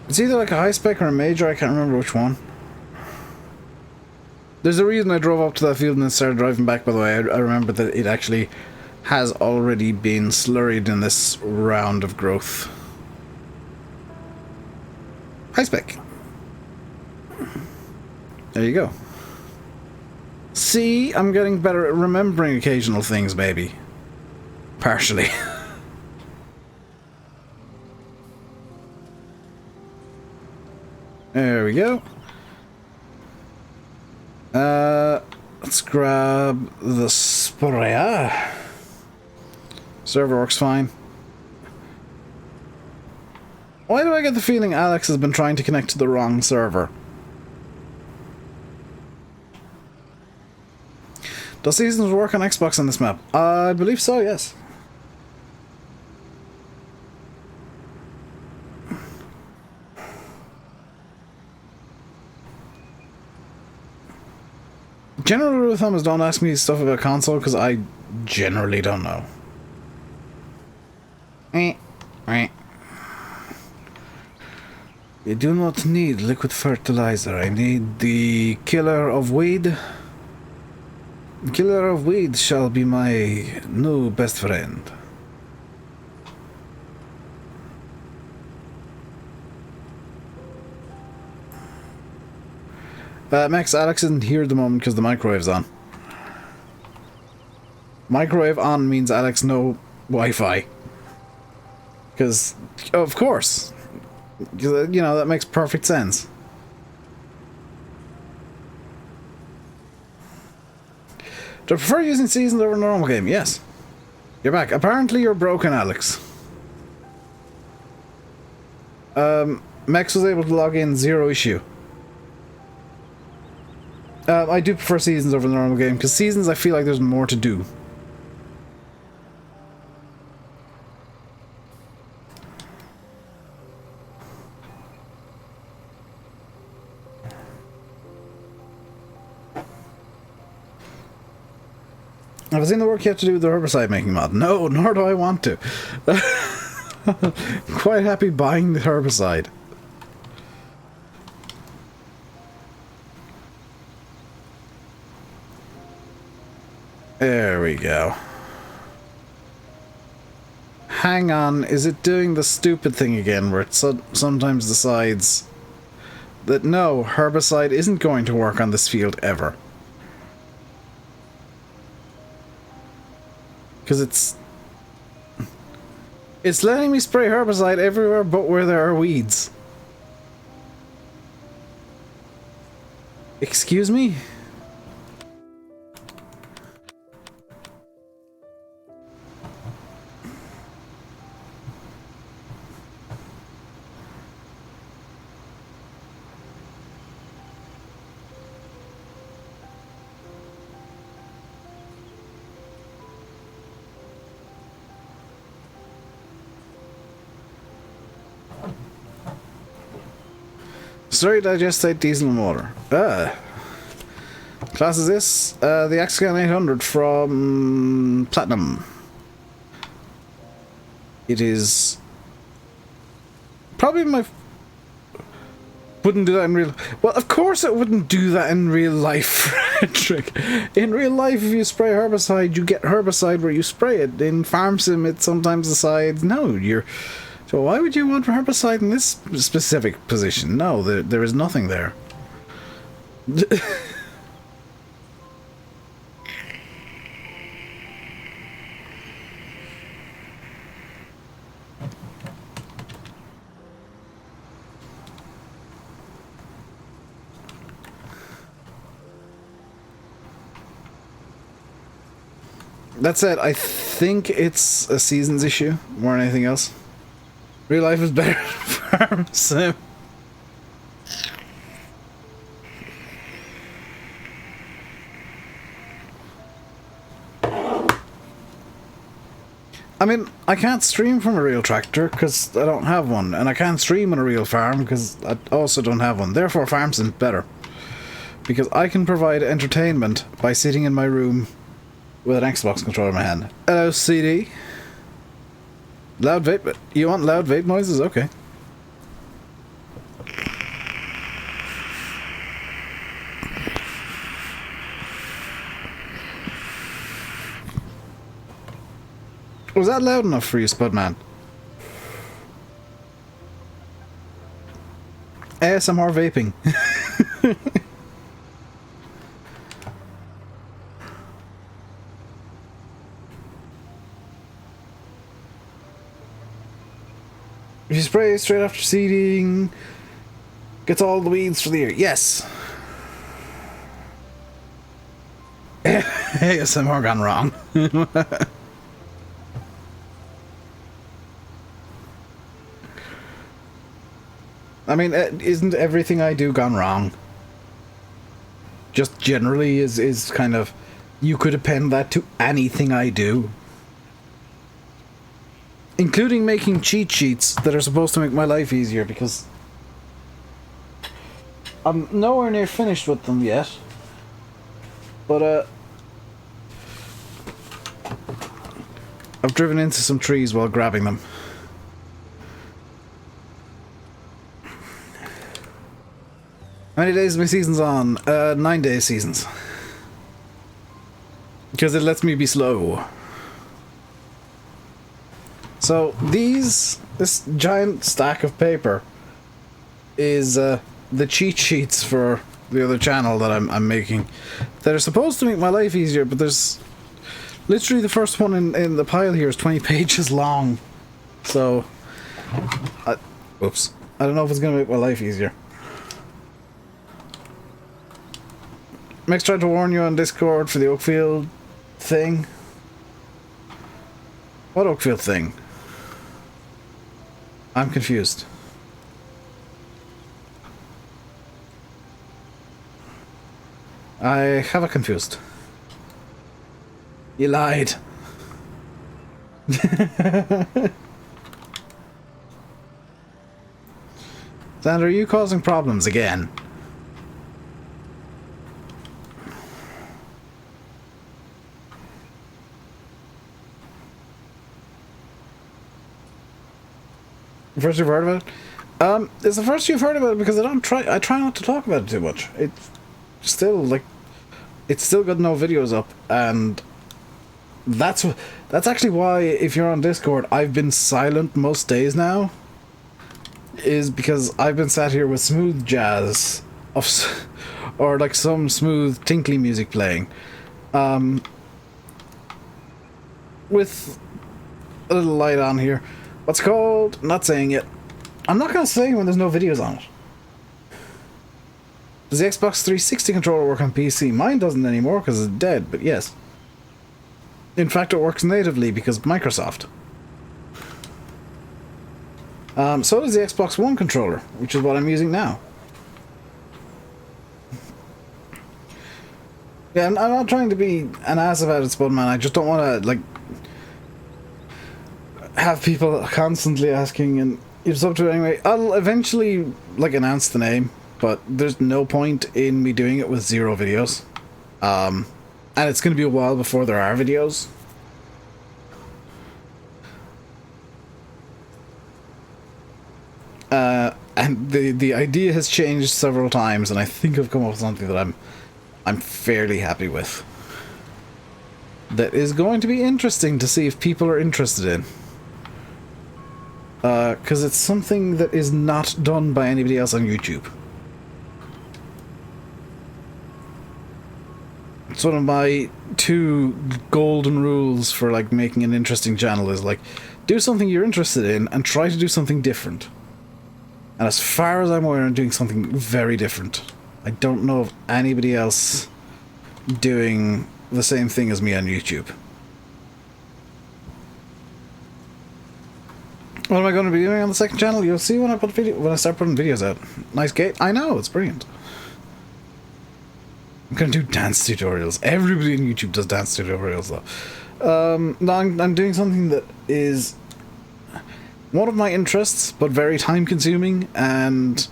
It's either like a high spec or a major, I can't remember which one. There's a reason I drove up to that field and then started driving back, by the way. I remember that it actually has already been slurried in this round of growth. High spec. There you go. See, I'm getting better at remembering occasional things, maybe. Partially. There we go. Let's grab the sprayer. Server works fine. Why do I get the feeling Alex has been trying to connect to the wrong server? Does Seasons work on Xbox on this map? I believe so, yes. General rule of thumb is don't ask me stuff about console, because I generally don't know. I do not need liquid fertilizer. I need the killer of weed. Killer of weed shall be my new best friend. Max, Alex isn't here at the moment because the microwave's on. Microwave on means Alex no Wi-Fi. Because, of course, you know, that makes perfect sense. Do I prefer using seasons over a normal game? Yes. You're back. Apparently you're broken, Alex. Mex was able to log in, zero issue. I do prefer seasons over the normal game, because seasons I feel like there's more to do. Have I seen the work you have to do with the herbicide making mod? No, nor do I want to. Quite happy buying the herbicide. There we go. Hang on, is it doing the stupid thing again where it sometimes decides that no, herbicide isn't going to work on this field ever? Because it's letting me spray herbicide everywhere but where there are weeds. Excuse me? Slurry digestate diesel motor. Class is this? The Axcan 800 from Platinum. It is probably my... Wouldn't do that in real... Well, of course it wouldn't do that in real life, Frederick. In real life, if you spray herbicide, you get herbicide where you spray it. In Farm Sim, it sometimes decides, no, you're... So why would you want herbicide in this specific position? No, there is nothing there. That said, I think it's a seasons issue more than anything else. Real life is better than Farm Sim. I mean, I can't stream from a real tractor because I don't have one, and I can't stream on a real farm because I also don't have one. Therefore, Farm Sim's better. Because I can provide entertainment by sitting in my room with an Xbox controller in my hand. Hello, CD. Loud vape? You want loud vape noises? Okay. Was that loud enough for you, Spudman? ASMR vaping. If you spray straight after seeding, gets all the weeds for the year. Yes. ASMR gone wrong. I mean, isn't everything I do gone wrong? Just generally is kind of... You could append that to anything I do. Including making cheat sheets that are supposed to make my life easier, because I'm nowhere near finished with them yet. But, I've driven into some trees while grabbing them. How many days my season's on? 9 day seasons. Because it lets me be slow. So this giant stack of paper is the cheat sheets for the other channel that I'm making. That are supposed to make my life easier, but there's literally the first one in the pile here is 20 pages long. So, oops. I don't know if it's going to make my life easier. Max tried to warn you on Discord for the Oakfield thing. What Oakfield thing? I'm confused. I have a confused. You lied. Xander, are you causing problems again? First you've heard about it? It's the first you've heard about it because I try not to talk about it too much. It's still got no videos up, and that's actually why, if you're on Discord, I've been silent most days now, is because I've been sat here with smooth jazz or like some smooth tinkly music playing, with a little light on here. What's it called? Not saying it. I'm not going to say when there's no videos on it. Does the Xbox 360 controller work on PC? Mine doesn't anymore because it's dead, but yes. In fact, it works natively because Microsoft. So does the Xbox One controller, which is what I'm using now. Yeah, I'm not trying to be an ass about it, Spudman. I just don't want to, like, have people constantly asking, and you're up to it anyway. I'll eventually, like, announce the name, but there's no point in me doing it with 0 videos. And it's going to be a while before there are videos. And the idea has changed several times, and I think I've come up with something that I'm fairly happy with. That is going to be interesting to see if people are interested in. Because it's something that is not done by anybody else on YouTube. It's one of my 2 golden rules for, like, making an interesting channel is, like, do something you're interested in and try to do something different. And as far as I'm aware, I'm doing something very different. I don't know of anybody else doing the same thing as me on YouTube. What am I going to be doing on the second channel? You'll see when I start putting videos out. Nice gate. I know, it's brilliant. I'm going to do dance tutorials. Everybody on YouTube does dance tutorials, though. No, I'm doing something that is one of my interests, but very time-consuming, and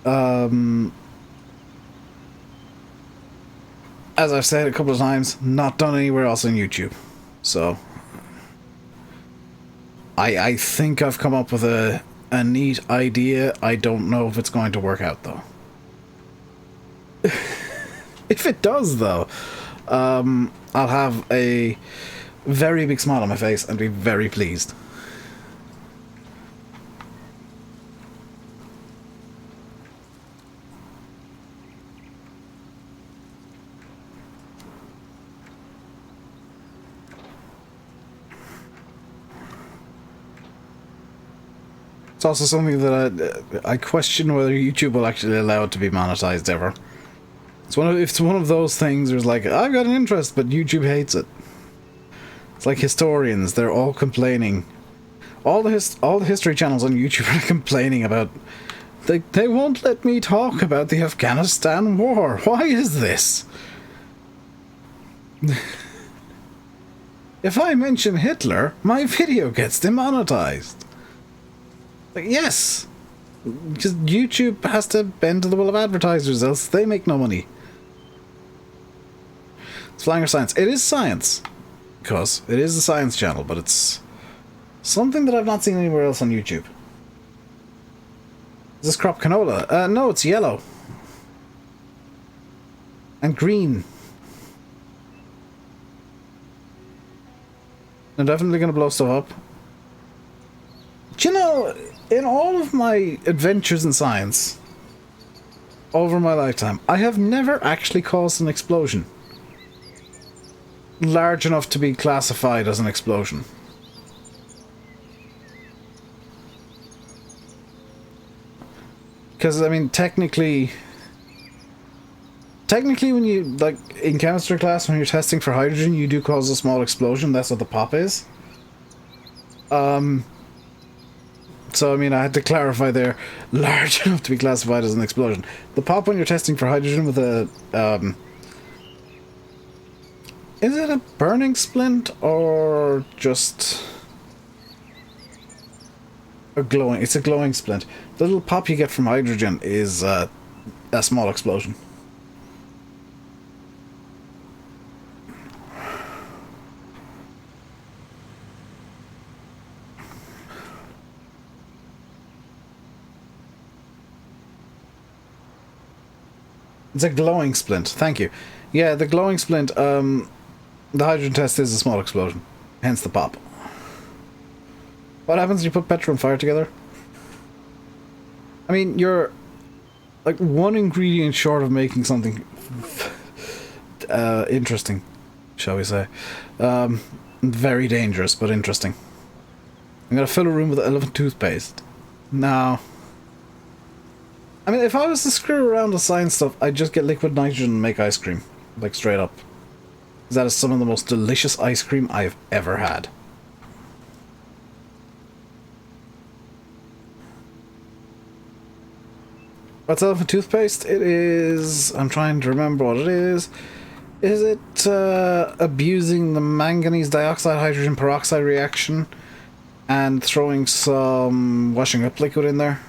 as I've said a couple of times, not done anywhere else on YouTube. So I think I've come up with a neat idea. I don't know if it's going to work out, though. If it does, though, I'll have a very big smile on my face and be very pleased. It's also something that I question whether YouTube will actually allow it to be monetized ever. It's one of those things where it's like, I've got an interest, but YouTube hates it. It's like historians; they're all complaining. All the history channels on YouTube are complaining about they won't let me talk about the Afghanistan war. Why is this? If I mention Hitler, my video gets demonetized. Like, yes, because YouTube has to bend to the will of advertisers, else they make no money. It's flying or science. It is science, because it is a science channel, but it's something that I've not seen anywhere else on YouTube. Is this crop canola? No, it's yellow. And green. I'm definitely gonna blow stuff up. Do you know, in all of my adventures in science, over my lifetime, I have never actually caused an explosion large enough to be classified as an explosion. Because, I mean, technically when you, like, in chemistry class, when you're testing for hydrogen, you do cause a small explosion. That's what the pop is. So, I mean, I had to clarify there, large enough to be classified as an explosion. The pop when you're testing for hydrogen with a, is it a burning splint, or just a glowing? It's a glowing splint. The little pop you get from hydrogen is a small explosion. It's a glowing splint, thank you. Yeah, the glowing splint, the hydrogen test is a small explosion. Hence the pop. What happens when you put petrol and fire together? I mean, you're like one ingredient short of making something interesting, shall we say. Very dangerous, but interesting. I'm gonna fill a room with elephant toothpaste. No. I mean, if I was to screw around with science stuff, I'd just get liquid nitrogen and make ice cream. Like, straight up. That is some of the most delicious ice cream I've ever had. What's elephant toothpaste? It is... I'm trying to remember what it is. Is it abusing the manganese dioxide hydrogen peroxide reaction and throwing some washing up liquid in there?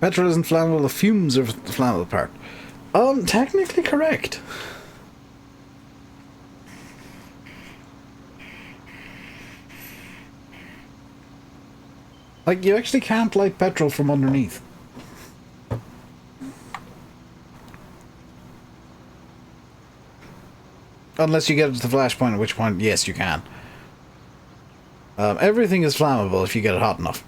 Petrol isn't flammable, the fumes are the flammable part. Technically correct. Like, you actually can't light petrol from underneath. Unless you get it to the flashpoint, at which point, yes, you can. Everything is flammable if you get it hot enough.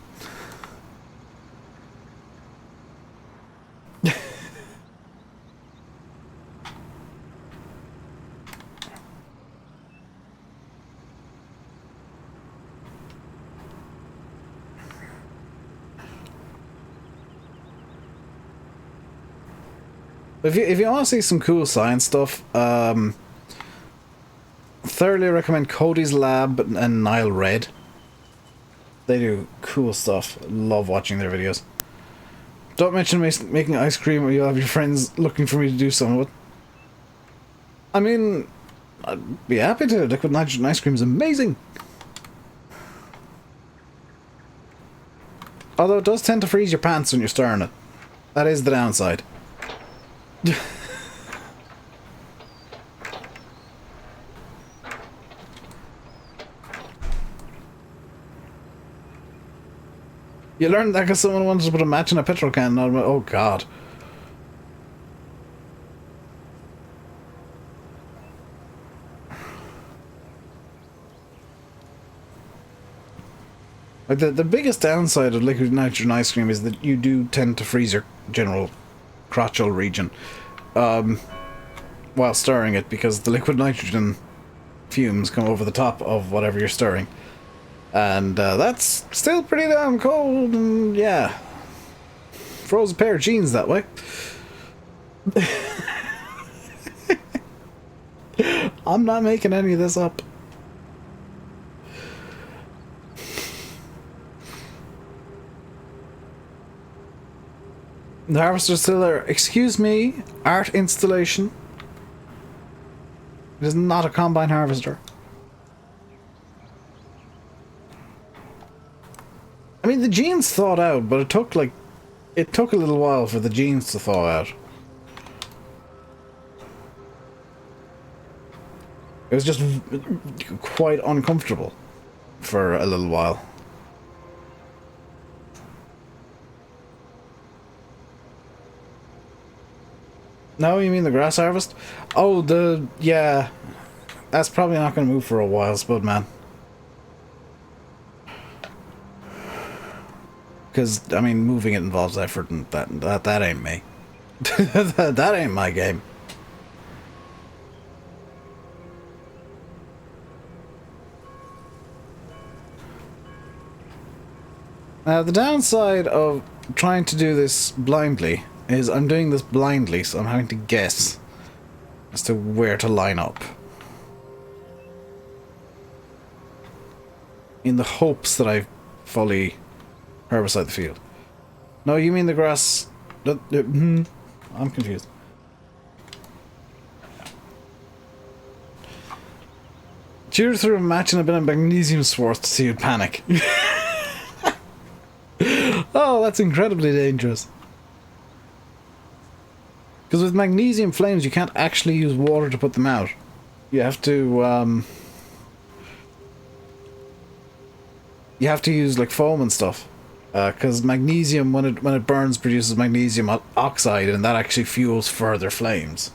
If you want to see some cool science stuff, thoroughly recommend Cody's Lab and Nile Red. They do cool stuff. Love watching their videos. Don't mention making ice cream or you'll have your friends looking for me to do something with. I mean, I'd be happy to. Liquid nitrogen ice cream is amazing. Although it does tend to freeze your pants when you're stirring it. That is the downside. You learned that because someone wanted to put a match in a petrol can. And oh god. Like the biggest downside of liquid nitrogen ice cream is that you do tend to freeze your general crotchal region while stirring it, because the liquid nitrogen fumes come over the top of whatever you're stirring, and that's still pretty damn cold. And yeah, froze a pair of jeans that way. I'm not making any of this up. The harvester's still there. Excuse me, art installation. It is not a combine harvester. I mean, the genes thawed out, but it took a little while for the genes to thaw out. It was just quite uncomfortable for a little while. No, you mean the grass harvest? Oh, yeah. That's probably not going to move for a while, Spud Man. Because, I mean, moving it involves effort, and that ain't me. That ain't my game. Now, the downside of trying to do this blindly is I'm doing this blindly, so I'm having to guess as to where to line up. In the hopes that I fully herbicide the field. No, you mean the grass... I'm confused. Cheer through a match and a bit of magnesium swarth so you'd panic. Oh, that's incredibly dangerous. Because with magnesium flames, you can't actually use water to put them out. You have to, you have to use, like, foam and stuff. Because magnesium, when it burns, produces magnesium oxide, and that actually fuels further flames.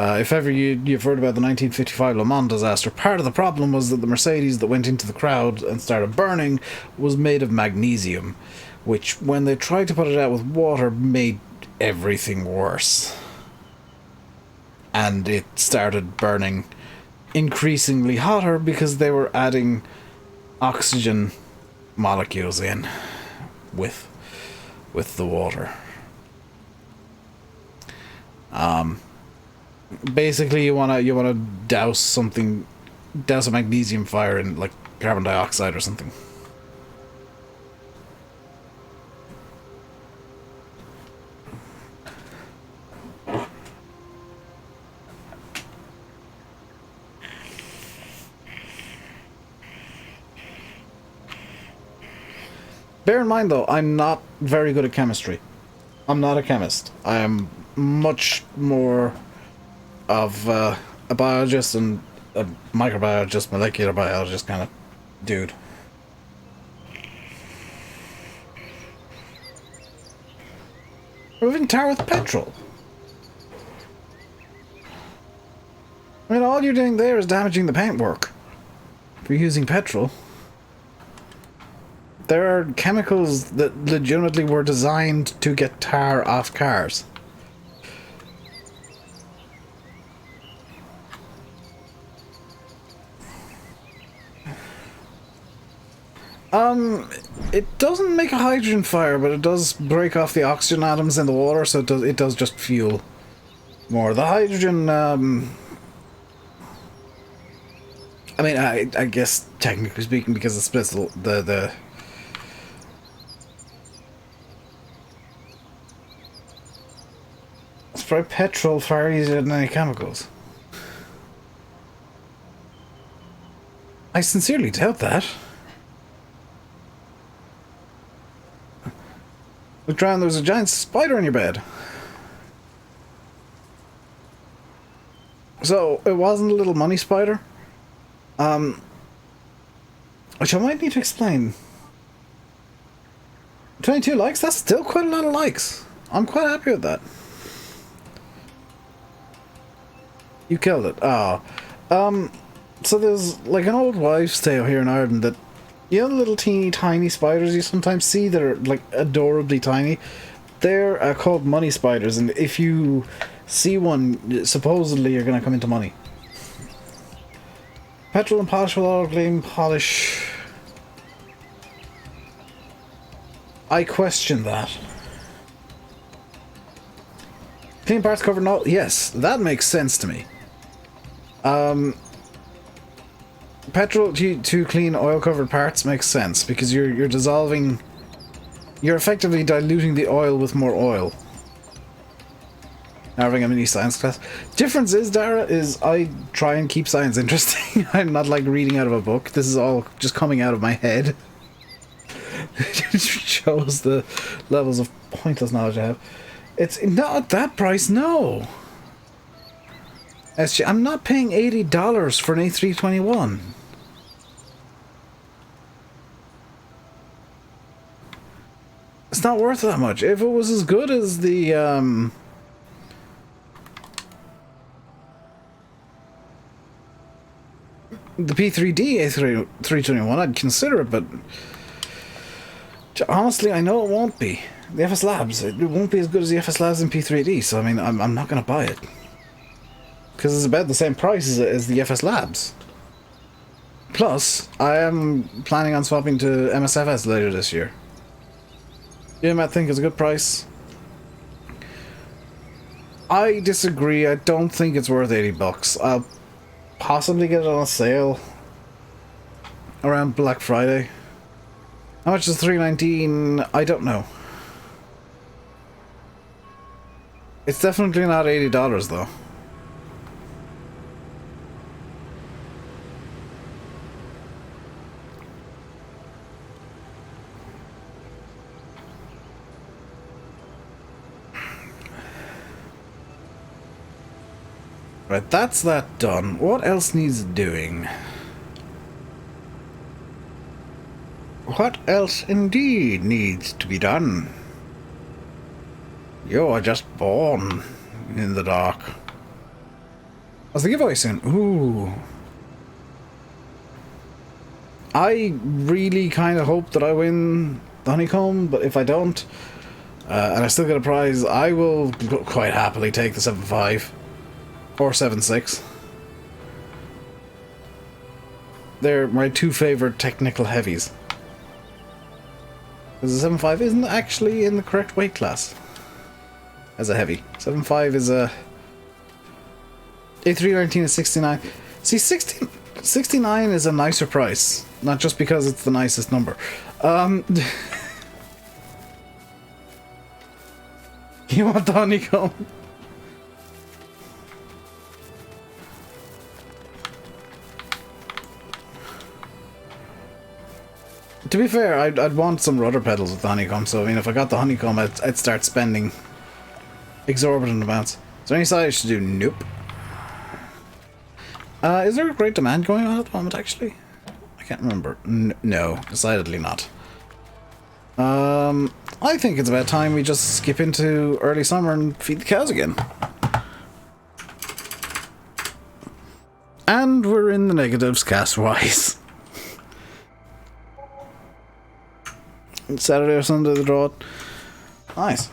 If ever you've heard about the 1955 Le Mans disaster, part of the problem was that the Mercedes that went into the crowd and started burning was made of magnesium, which, when they tried to put it out with water, made everything worse. And it started burning increasingly hotter because they were adding oxygen molecules in with the water. Basically, you wanna douse a magnesium fire in, like, carbon dioxide or something. Bear in mind, though, I'm not very good at chemistry. I'm not a chemist. I am much more of a biologist and a microbiologist, molecular biologist kind of dude. Moving tar with petrol. I mean, all you're doing there is damaging the paintwork. If you're using petrol. There are chemicals that legitimately were designed to get tar off cars. It doesn't make a hydrogen fire, but it does break off the oxygen atoms in the water, so it does just fuel more. The hydrogen, I mean, I guess, technically speaking, because it splits the it's probably petrol far easier than any chemicals. I sincerely doubt that. Look, Drown, there's a giant spider in your bed. So, it wasn't a little money spider? Which I might need to explain. 22 likes? That's still quite a lot of likes. I'm quite happy with that. You killed it. Ah. So there's, like, an old wives' tale here in Ireland that, you know, the little teeny tiny spiders you sometimes see that are, like, adorably tiny? They're called money spiders, and if you see one, supposedly you're gonna come into money. Petrol and polish will all claim polish. I question that. Clean parts covered in all. Yes, that makes sense to me. Petrol to clean oil-covered parts makes sense because you're dissolving. You're effectively diluting the oil with more oil. Now having a mini science class. Difference is, Dara, is I try and keep science interesting. I'm not like reading out of a book. This is all just coming out of my head. It shows the levels of pointless knowledge I have. It's not at that price, no. SG, I'm not paying $80 for an A321. It's not worth that much. If it was as good as the P3D A321, I'd consider it, but honestly, I know it won't be. The FS Labs, it won't be as good as the FS Labs in P3D, so I mean, I'm not going to buy it. Because it's about the same price as the FS Labs. Plus, I am planning on swapping to MSFS later this year. You might think it's a good price. I disagree. I don't think it's worth $80. I'll possibly get it on a sale around Black Friday. How much is $319? I don't know. It's definitely not $80 though. Right, that's that done. What else needs doing? What else indeed needs to be done? You are just born in the dark. What's the giveaway soon? Ooh. I really kind of hope that I win the honeycomb, but if I don't, and I still get a prize, I will quite happily take the 7.5 or 7.6. They're my two favorite technical heavies. Because the 7.5 isn't actually in the correct weight class as a heavy. 7.5 is a A319 is 69. See, 69 is a nicer price, not just because it's the nicest number. You want the honeycomb? To be fair, I'd want some rudder pedals with the honeycomb, so I mean, if I got the honeycomb, I'd start spending exorbitant amounts. Is there any silage to do? Nope. Is there a great demand going on at the moment, actually? I can't remember. No, decidedly not. I think it's about time we just skip into early summer and feed the cows again. And we're in the negatives cast-wise. Saturday or Sunday the draw. Nice.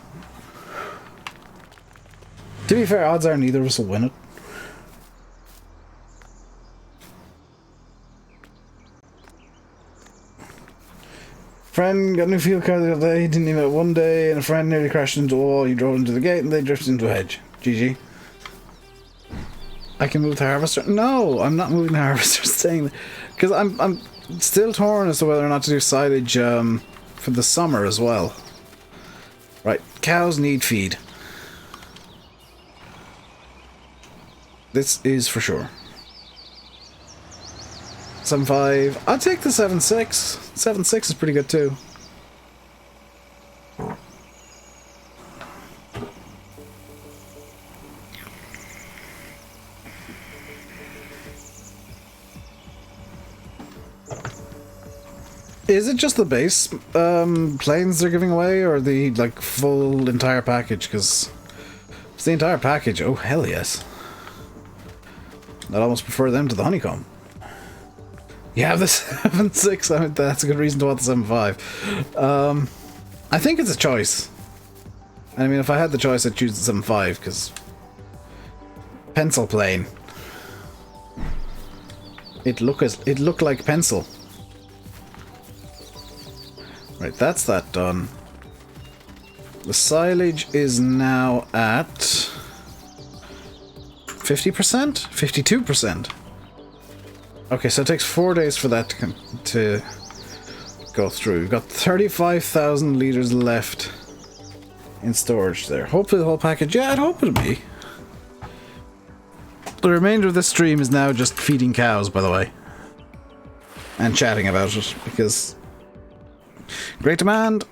To be fair, odds are neither of us will win it. Friend got a new field car the other day, he didn't even have it one day, and a friend nearly crashed into a wall, he drove into the gate and they drifted into a hedge. GG. I can move the harvester? No, I'm not moving the harvester, staying there. Because I'm still torn as to whether or not to do silage for the summer as well. Right, cows need feed. This is for sure. 7.5. I'll take the 7.6. 7.6 is pretty good too. Is it just the base planes they're giving away, or the like full entire package? Because if it's the entire package, oh hell yes. I'd almost prefer them to the honeycomb. You have the 7.6. I mean, that's a good reason to want the 7.5. I think it's a choice. I mean, if I had the choice, I'd choose the 7.5 because pencil plane. It looked like pencil. Right, that's that done. The silage is now at 50%? 52%. Okay, so it takes 4 days for that to go through. We've got 35,000 litres left in storage there. Hopefully the whole package. Yeah, I'd hope it'll be. The remainder of this stream is now just feeding cows, by the way. And chatting about it, because great demand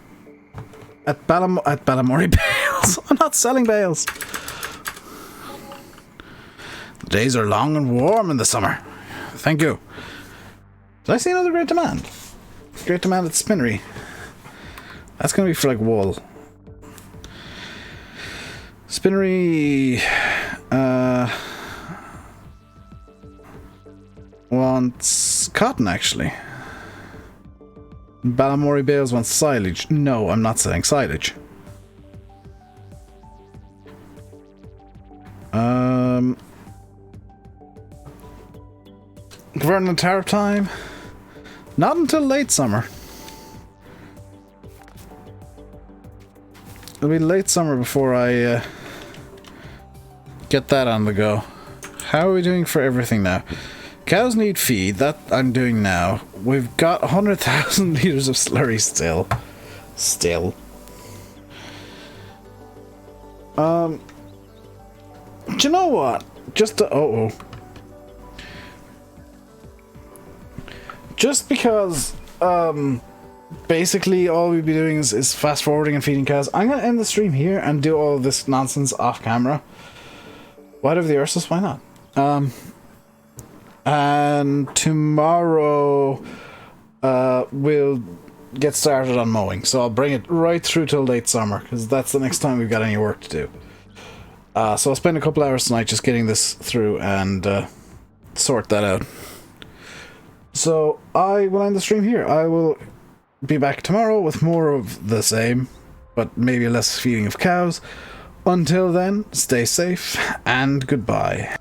at Balamory bales. I'm not selling bales. days are long and warm in the summer. Thank you. Did I see another great demand? Great demand at Spinnery. That's going to be for like wool. Spinnery wants cotton, actually. Balamory Bales wants silage. No, I'm not selling silage. Converting the tariff time? Not until late summer. It'll be late summer before I get that on the go. How are we doing for everything now? Cows need feed. That I'm doing now. We've got 100,000 liters of slurry still. Do you know what? Just to, just because basically all we'd be doing is fast forwarding and feeding cows, I'm gonna end the stream here and do all of this nonsense off camera. Whatever the Ursus, why not? And tomorrow we'll get started on mowing, so I'll bring it right through till late summer, because that's the next time we've got any work to do. So I'll spend a couple hours tonight just getting this through and sort that out. So I will end the stream here. I will be back tomorrow with more of the same, but maybe less feeding of cows. Until then, stay safe and goodbye.